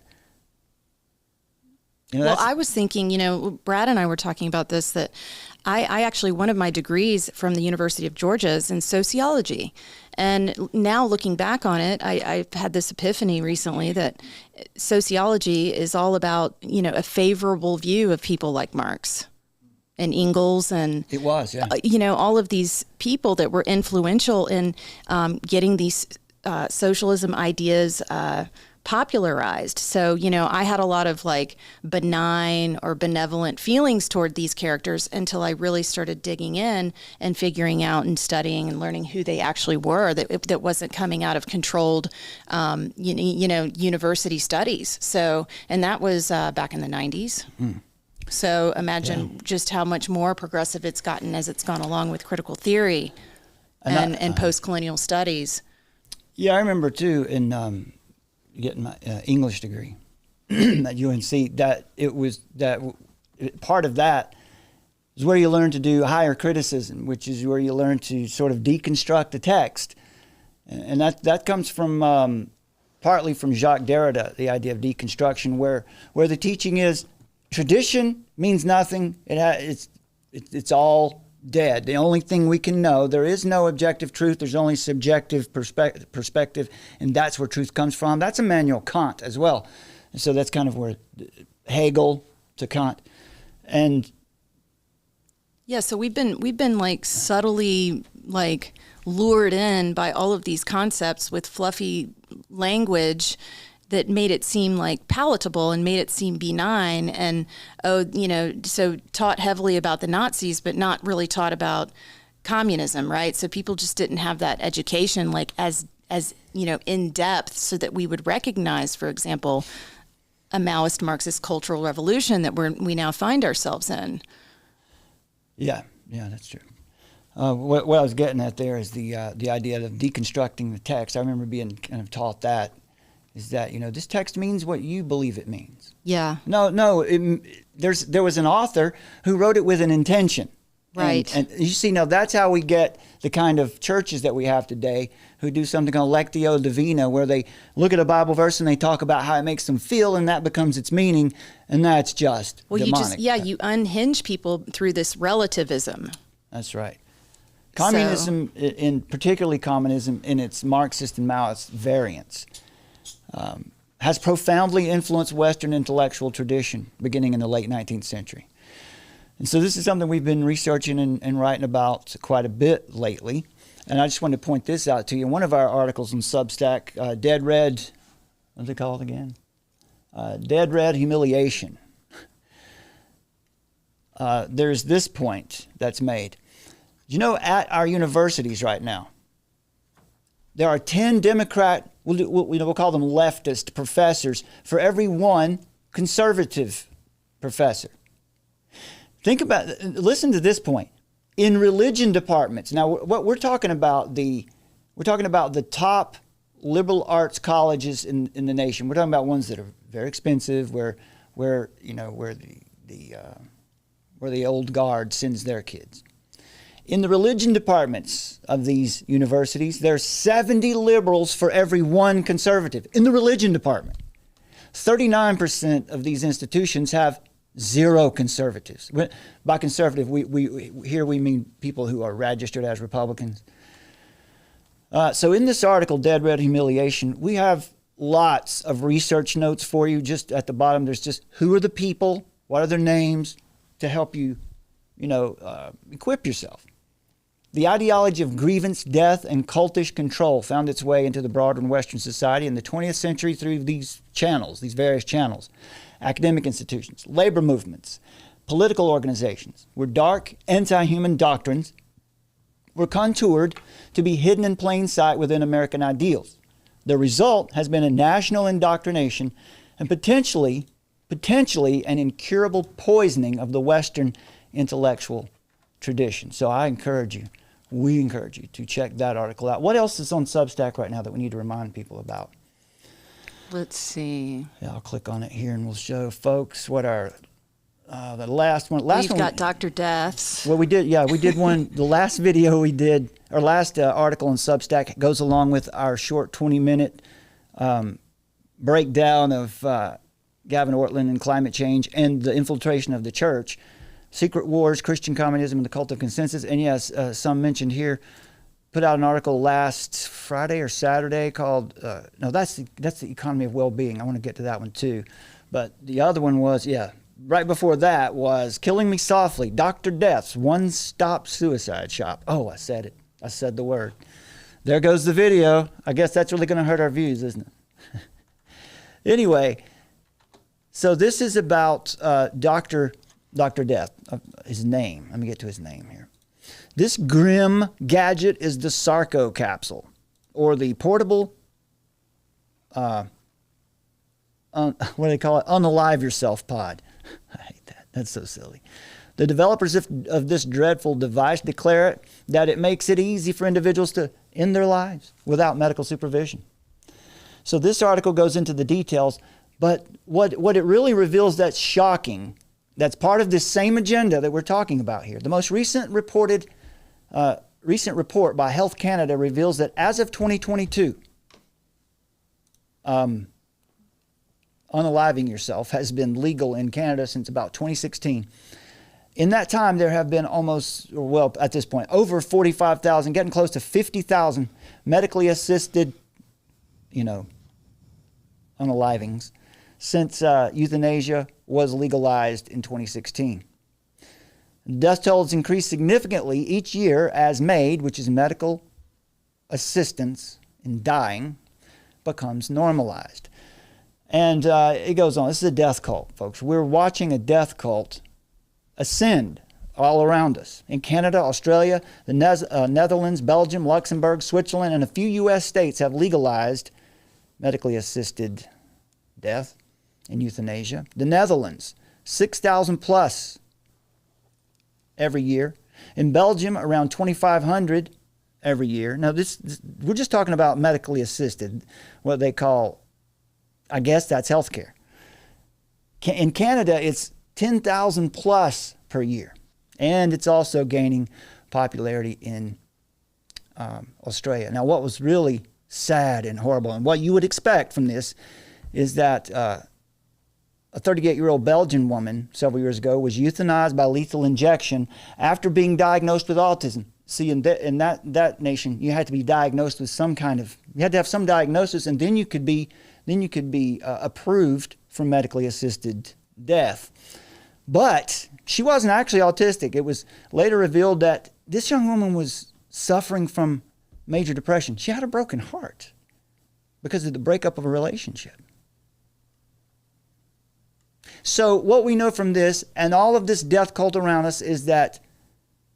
Well, I was thinking, Brad and I were talking about this, that I actually, one of my degrees from the University of Georgia is in sociology. And now looking back on it, I've had this epiphany recently that sociology is all about, a favorable view of people like Marx and Engels and it was, yeah. All of these people that were influential in getting these socialism ideas popularized. So, I had a lot of benign or benevolent feelings toward these characters until I really started digging in and figuring out and studying and learning who they actually were, that wasn't coming out of controlled, university studies. So, and that was back in the 90s. Mm. So imagine just how much more progressive it's gotten as it's gone along with critical theory and post-colonial studies. Yeah, I remember too in getting my English degree at UNC that part of that is where you learn to do higher criticism, which is where you learn to sort of deconstruct the text, and that comes from partly from Jacques Derrida, the idea of deconstruction, where the teaching is tradition means nothing. It's all dead. The only thing we can know, there is no objective truth. There's only subjective perspective, and that's where truth comes from. That's Immanuel Kant as well. And so that's kind of where Hegel to Kant. And yeah, so we've been like subtly like lured in by all of these concepts with fluffy language that made it seem like palatable and made it seem benign, and so taught heavily about the Nazis, but not really taught about communism, right? So people just didn't have that education like as in depth, so that we would recognize, for example, a Maoist Marxist cultural revolution that we now find ourselves in. Yeah, that's true. What I was getting at there is the idea of deconstructing the text. I remember being kind of taught that. Is that, this text means what you believe it means. Yeah. No. There was an author who wrote it with an intention. Right. And you see, now that's how we get the kind of churches that we have today who do something called Lectio Divina, where they look at a Bible verse and they talk about how it makes them feel, and that becomes its meaning, and that's just demonic. You unhinge people through this relativism. That's right. Communism, particularly communism in its Marxist and Maoist variants, has profoundly influenced Western intellectual tradition beginning in the late 19th century. And so this is something we've been researching and writing about quite a bit lately. And I just wanted to point this out to you. One of our articles in Substack, Dead Red, what's it called again? Dead Red Humiliation. There's this point that's made. At our universities right now, there are 10 Democrat, we'll call them leftist professors for every one conservative professor. Listen to this point. In religion departments, now what we're talking about the top liberal arts colleges in the nation. We're talking about ones that are very expensive, where the old guard sends their kids. In the religion departments of these universities, there's 70 liberals for every one conservative in the religion department. 39% of these institutions have 0 conservatives. By conservative, we mean people who are registered as Republicans. So in this article, Dead Red Humiliation, we have lots of research notes for you. Just at the bottom, there's just who are the people, what are their names, to help you, equip yourself. The ideology of grievance, death, and cultish control found its way into the broader Western society in the 20th century through these various channels. Academic institutions, labor movements, political organizations, where dark, anti-human doctrines were contoured to be hidden in plain sight within American ideals. The result has been a national indoctrination and potentially an incurable poisoning of the Western intellectual tradition. So we encourage you to check that article out. What else is on Substack right now that we need to remind people about? Let's see. Yeah, I'll click on it here and we'll show folks what our the last one. We've got Dr. Deaths. Well, we did one. The last video we did, our last article on Substack goes along with our short 20-minute breakdown of Gavin Ortlund and climate change and the infiltration of the church. Secret Wars, Christian Communism, and the Cult of Consensus. And yes, some mentioned here, put out an article last Friday or Saturday called, that's the Economy of Well-Being. I want to get to that one too. But the other one was, right before that was Killing Me Softly, Dr. Death's One-Stop Suicide Shop. Oh, I said it. I said the word. There goes the video. I guess that's really going to hurt our views, isn't it? Anyway, so this is about Dr. Death, his name. Let me get to his name here. This grim gadget is the Sarco capsule, or the portable, what do they call it? Unalive yourself pod. I hate that. That's so silly. The developers of this dreadful device declare that it makes it easy for individuals to end their lives without medical supervision. So this article goes into the details, but what it really reveals that's shocking, that's part of this same agenda that we're talking about here. The most recent report by Health Canada reveals that as of 2022, unaliving yourself has been legal in Canada since about 2016. In that time, there have been almost, well, at this point, over 45,000, getting close to 50,000 medically assisted, unalivings since euthanasia was legalized in 2016. Death toll has increased significantly each year as MAID, which is medical assistance in dying, becomes normalized. And it goes on. This is a death cult, folks. We're watching a death cult ascend all around us. In Canada, Australia, the Netherlands, Belgium, Luxembourg, Switzerland, and a few U.S. states have legalized medically assisted death and euthanasia. The Netherlands, 6,000 plus every year. In Belgium, around 2,500 every year. Now, we're just talking about medically assisted, what they call, I guess that's healthcare. In Canada, it's 10,000 plus per year. And it's also gaining popularity in Australia. Now, what was really sad and horrible, and what you would expect from this, is that a 38-year-old Belgian woman several years ago was euthanized by lethal injection after being diagnosed with autism. See, in that nation, you had to be diagnosed with you had to have some diagnosis, and then you could be approved for medically assisted death. But she wasn't actually autistic. It was later revealed that this young woman was suffering from major depression. She had a broken heart because of the breakup of a relationship. So what we know from this and all of this death cult around us is that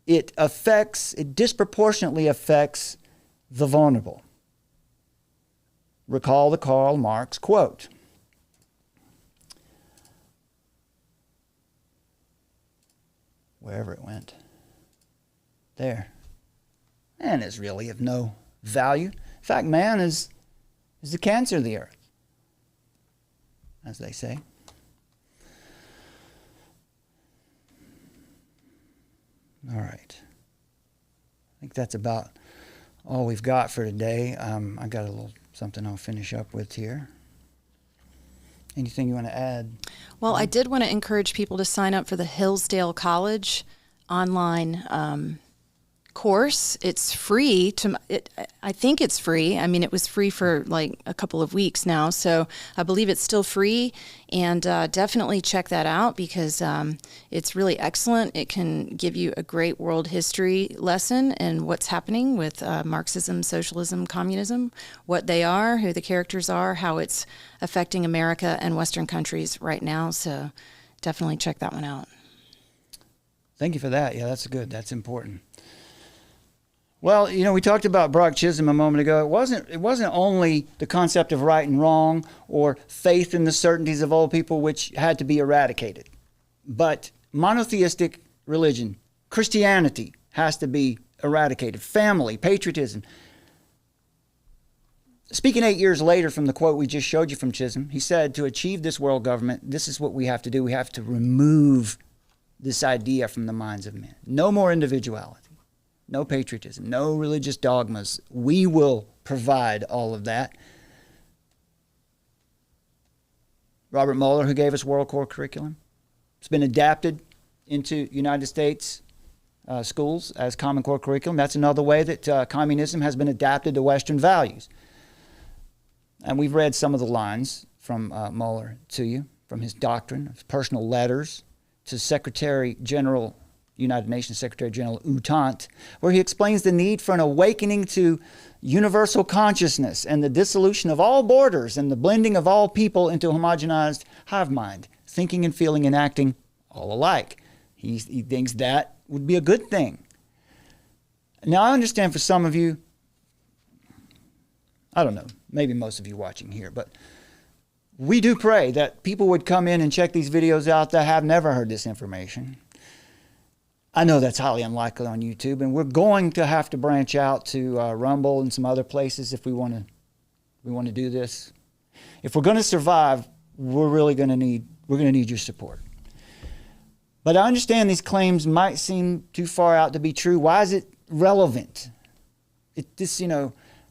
it disproportionately affects the vulnerable. Recall the Karl Marx quote. Wherever it went. There. Man is really of no value. In fact, man is the cancer of the earth, as they say. All right. I think that's about all we've got for today. I got a little something I'll finish up with here. Anything you want to add? Well, I did want to encourage people to sign up for the Hillsdale College online course. It's free. I think it's free. I mean, it was free for like a couple of weeks now, so I believe it's still free. And definitely check that out because it's really excellent. It can give you a great world history lesson and what's happening with Marxism, socialism, communism, what they are, who the characters are, how it's affecting America and Western countries right now. So definitely check that one out. Thank you for that. Yeah, that's good. That's important. Well, we talked about Brock Chisholm a moment ago. It wasn't only the concept of right and wrong or faith in the certainties of old people which had to be eradicated, but monotheistic religion, Christianity has to be eradicated. Family, patriotism. Speaking 8 years later from the quote we just showed you from Chisholm, he said, to achieve this world government, this is what we have to do. We have to remove this idea from the minds of men. No more individuality. No patriotism, no religious dogmas. We will provide all of that. Robert Mueller, who gave us World Core curriculum, it's been adapted into United States schools as Common Core curriculum. That's another way that communism has been adapted to Western values. And we've read some of the lines from Mueller to you, from his doctrine, his personal letters to United Nations Secretary General U Thant, where he explains the need for an awakening to universal consciousness and the dissolution of all borders and the blending of all people into a homogenized hive mind, thinking and feeling and acting all alike. He thinks that would be a good thing. Now, I understand for some of you, I don't know, maybe most of you watching here, but we do pray that people would come in and check these videos out that have never heard this information. I know that's highly unlikely on YouTube, and we're going to have to branch out to Rumble and some other places if we want to do this. If we're going to survive, we're going to need your support. But I understand these claims might seem too far out to be true. Why is it relevant?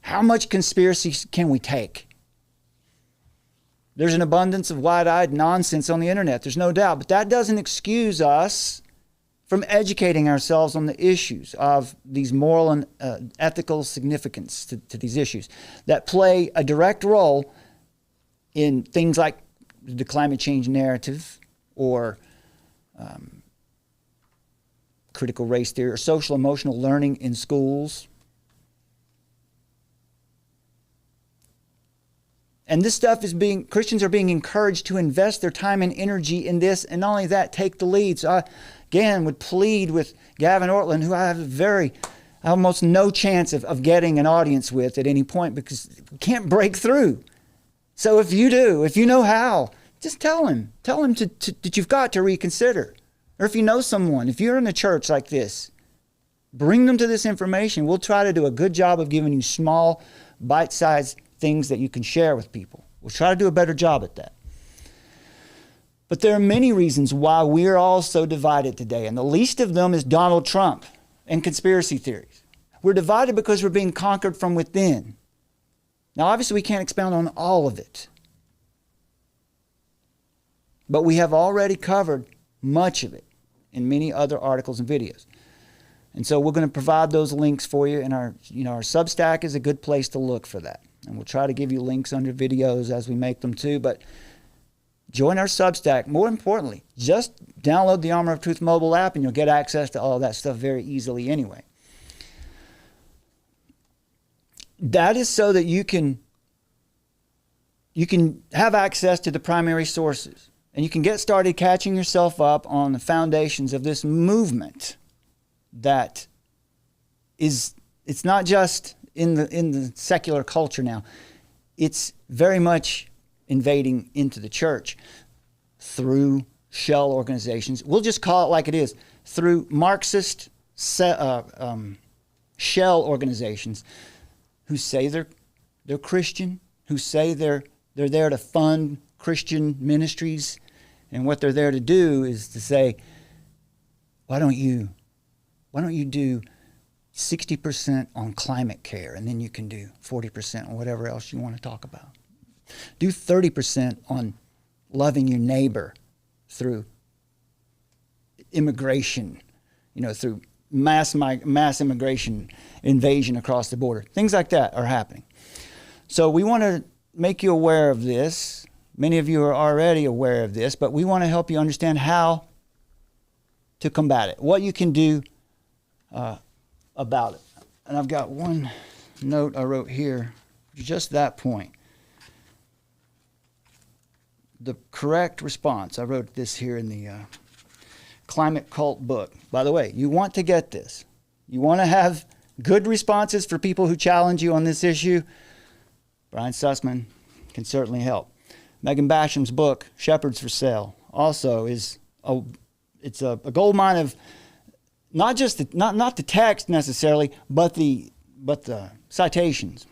How much conspiracy can we take? There's an abundance of wide-eyed nonsense on the internet. There's no doubt, but that doesn't excuse us from educating ourselves on the issues of these moral and ethical significance to these issues that play a direct role in things like the climate change narrative or critical race theory or social emotional learning in schools. And this stuff Christians are being encouraged to invest their time and energy in this, and not only that, take the lead. So I, again, would plead with Gavin Ortland, who I have almost no chance of getting an audience with at any point because we can't break through. So if you know how, just tell him that you've got to reconsider. Or if you know someone, if you're in a church like this, bring them to this information. We'll try to do a good job of giving you small, bite-sized things that you can share with people. We'll try to do a better job at that. But there are many reasons why we're all so divided today, and the least of them is Donald Trump and conspiracy theories. We're divided because we're being conquered from within. Now, obviously, we can't expound on all of it, but we have already covered much of it in many other articles and videos. And so we're going to provide those links for you, and our Substack is a good place to look for that. And we'll try to give you links under videos as we make them too. But join our Substack. More importantly, just download the Armor of Truth mobile app and you'll get access to all of that stuff very easily anyway. That is so that you can have access to the primary sources. And you can get started catching yourself up on the foundations of this movement that it's not just in the secular culture now. It's very much invading into the church through shell organizations. We'll just call it like it is, through Marxist shell organizations who say they're Christian, who say they're there to fund Christian ministries, and what they're there to do is to say, why don't you do 60% on climate care, and then you can do 40% on whatever else you want to talk about. Do 30% on loving your neighbor through immigration, through mass immigration, invasion across the border. Things like that are happening. So we want to make you aware of this. Many of you are already aware of this, but we want to help you understand how to combat it, what you can do about it. And I've got one note I wrote here, just that point. The correct response. I wrote this here in the Climate Cult book. By the way, you want to get this. You want to have good responses for people who challenge you on this issue. Brian Sussman can certainly help. Megan Basham's book, Shepherds for Sale, also is a gold mine of not just not the text necessarily, but the citations.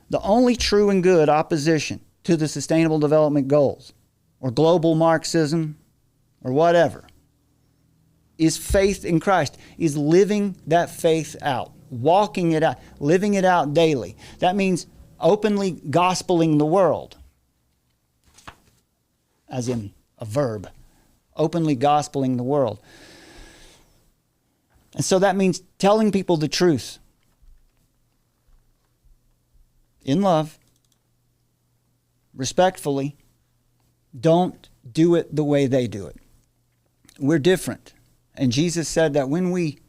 The only true and good opposition to the Sustainable Development Goals or global Marxism or whatever is faith in Christ, is living that faith out, walking it out, living it out daily. That means openly gospeling the world, as in a verb, openly gospeling the world. And so that means telling people the truth in love, respectfully. Don't do it the way they do it. We're different. And Jesus said that when we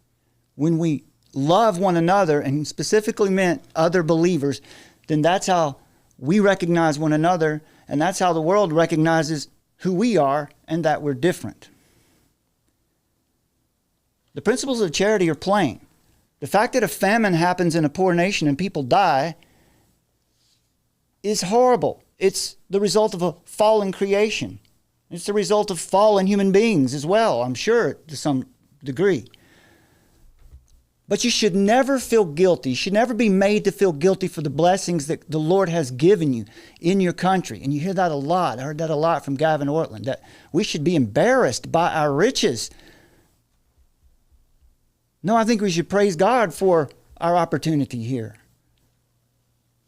love one another, and specifically meant other believers, then that's how we recognize one another, and that's how the world recognizes who we are and that we're different. The principles of charity are plain. The fact that a famine happens in a poor nation and people die is horrible. It's the result of a fallen creation. It's the result of fallen human beings as well, I'm sure, to some degree. But you should never feel guilty. You should never be made to feel guilty for the blessings that the Lord has given you in your country. And you hear that a lot. I heard that a lot from Gavin Ortland, that we should be embarrassed by our riches. No, I think we should praise God for our opportunity here.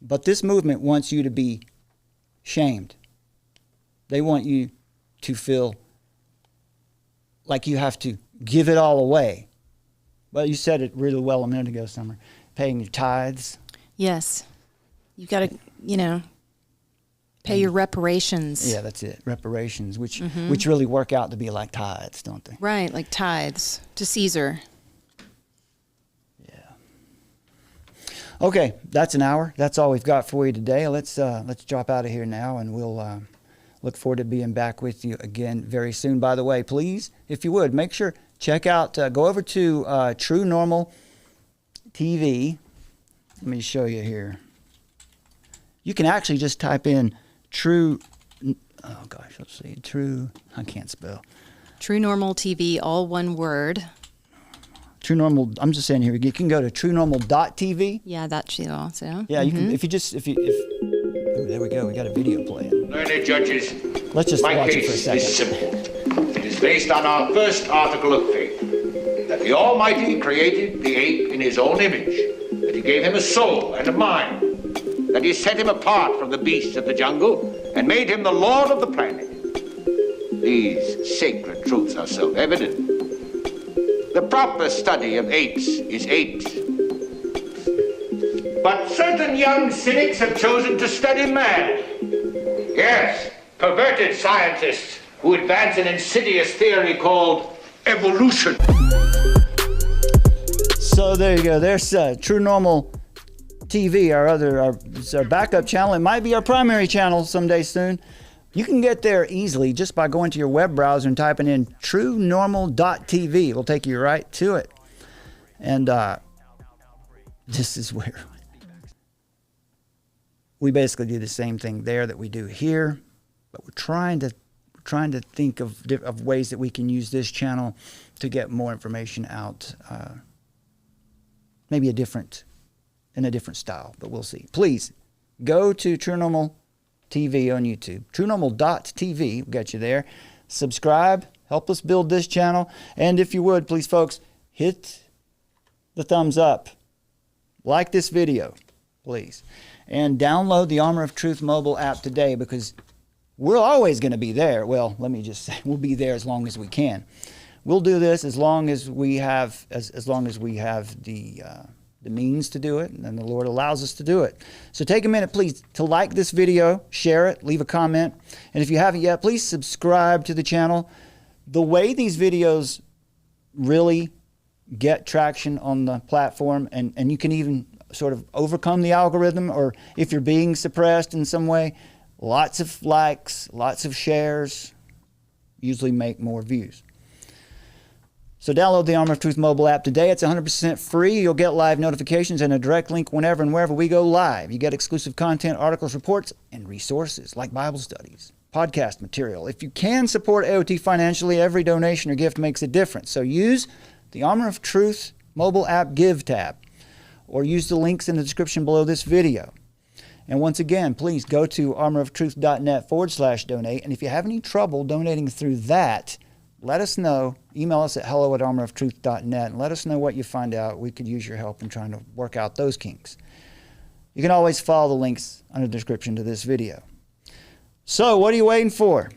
But this movement wants you to be shamed. They want you to feel like you have to give it all away. Well, you said it really well a minute ago, Summer. Paying your tithes. Yes. You got to, pay your reparations. Yeah, that's it. Reparations, which really work out to be like tithes, don't they? Right, like tithes to Caesar. Okay, that's an hour. That's all we've got for you today. Let's drop out of here now, and we'll look forward to being back with you again very soon. By the way, please, if you would, make sure check out. Go over to True Normal TV. Let me show you here. You can actually just type in True. Oh gosh, let's see. True. I can't spell. True Normal TV, all one word. True Normal. I'm just saying here. You can go to truenormal.tv. Yeah, that too also. Yeah, you can. If oh, there we go. We got a video playing. Learned judges, let's just my watch case it for a second. is simple. It is based on our first article of faith, that the Almighty created the ape in his own image, that he gave him a soul and a mind, that he set him apart from the beasts of the jungle and made him the lord of the planet. These sacred truths are self-evident. The proper study of apes is apes. But certain young cynics have chosen to study man. Yes, perverted scientists who advance an insidious theory called evolution. So there you go. There's True Normal TV, our backup channel. It might be our primary channel someday soon. You can get there easily just by going to your web browser and typing in truenormal.tv. It'll take you right to it. And this is where we basically do the same thing there that we do here, but we're trying to think of ways that we can use this channel to get more information out. Maybe in a different style, but we'll see. Please go to True Normal TV on YouTube. TrueNormal.tv will get you there. Subscribe. Help us build this channel. And if you would, please, folks, hit the thumbs up. Like this video, please. And download the Armor of Truth mobile app today, because we're always going to be there. Well, let me just say, we'll be there as long as we can. We'll do this as long as we have the means to do it, and the Lord allows us to do it. So take a minute, please, to like this video, share it, leave a comment, and if you haven't yet, please subscribe to the channel. The way these videos really get traction on the platform, and you can even sort of overcome the algorithm, or if you're being suppressed in some way, lots of likes, lots of shares usually make more views. So download the Armor of Truth mobile app today. It's 100% free. You'll get live notifications and a direct link whenever and wherever we go live. You get exclusive content, articles, reports, and resources like Bible studies, podcast material. If you can support AOT financially, every donation or gift makes a difference. So use the Armor of Truth mobile app Give tab, or use the links in the description below this video. And once again, please go to armoroftruth.net/donate. And if you have any trouble donating through that, let us know. Email us at hello@armoroftruth.net and let us know what you find out. We could use your help in trying to work out those kinks. You can always follow the links under the description to this video. So what are you waiting for?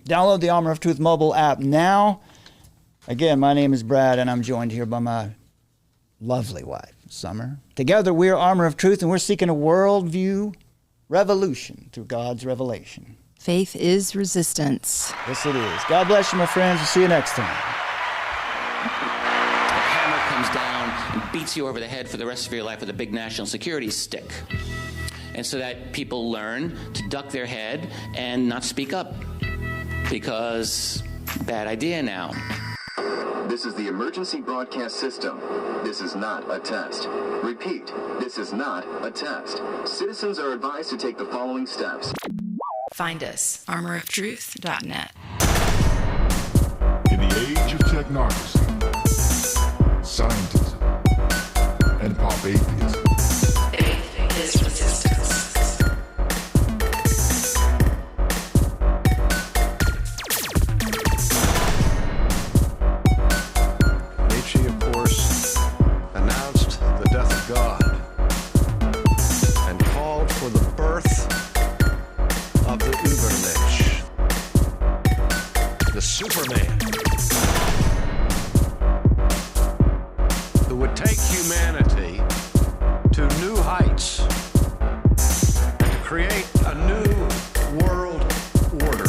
Download the Armor of Truth mobile app now. Again, my name is Brad, and I'm joined here by my lovely wife, Summer. Together, we're Armor of Truth, and we're seeking a worldview revolution through God's revelation. Faith is resistance. Yes, it is. God bless you, my friends. We'll see you next time. The hammer comes down and beats you over the head for the rest of your life with a big national security stick. And so that people learn to duck their head and not speak up. Because bad idea now. This is the emergency broadcast system. This is not a test. Repeat, this is not a test. Citizens are advised to take the following steps. Find us, armoroftruth.net. In the age of technocracy, scientism, and pop atheism, faith is resistance. Nietzsche, of course, announced the death of God and called for the birth of the Übermensch, the Superman. who would take humanity to new heights and to create a new world order.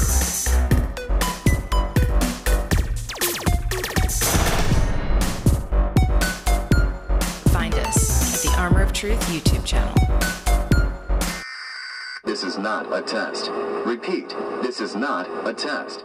Find us at the Armor of Truth YouTube channel. This is not a test. Repeat, this is not a test.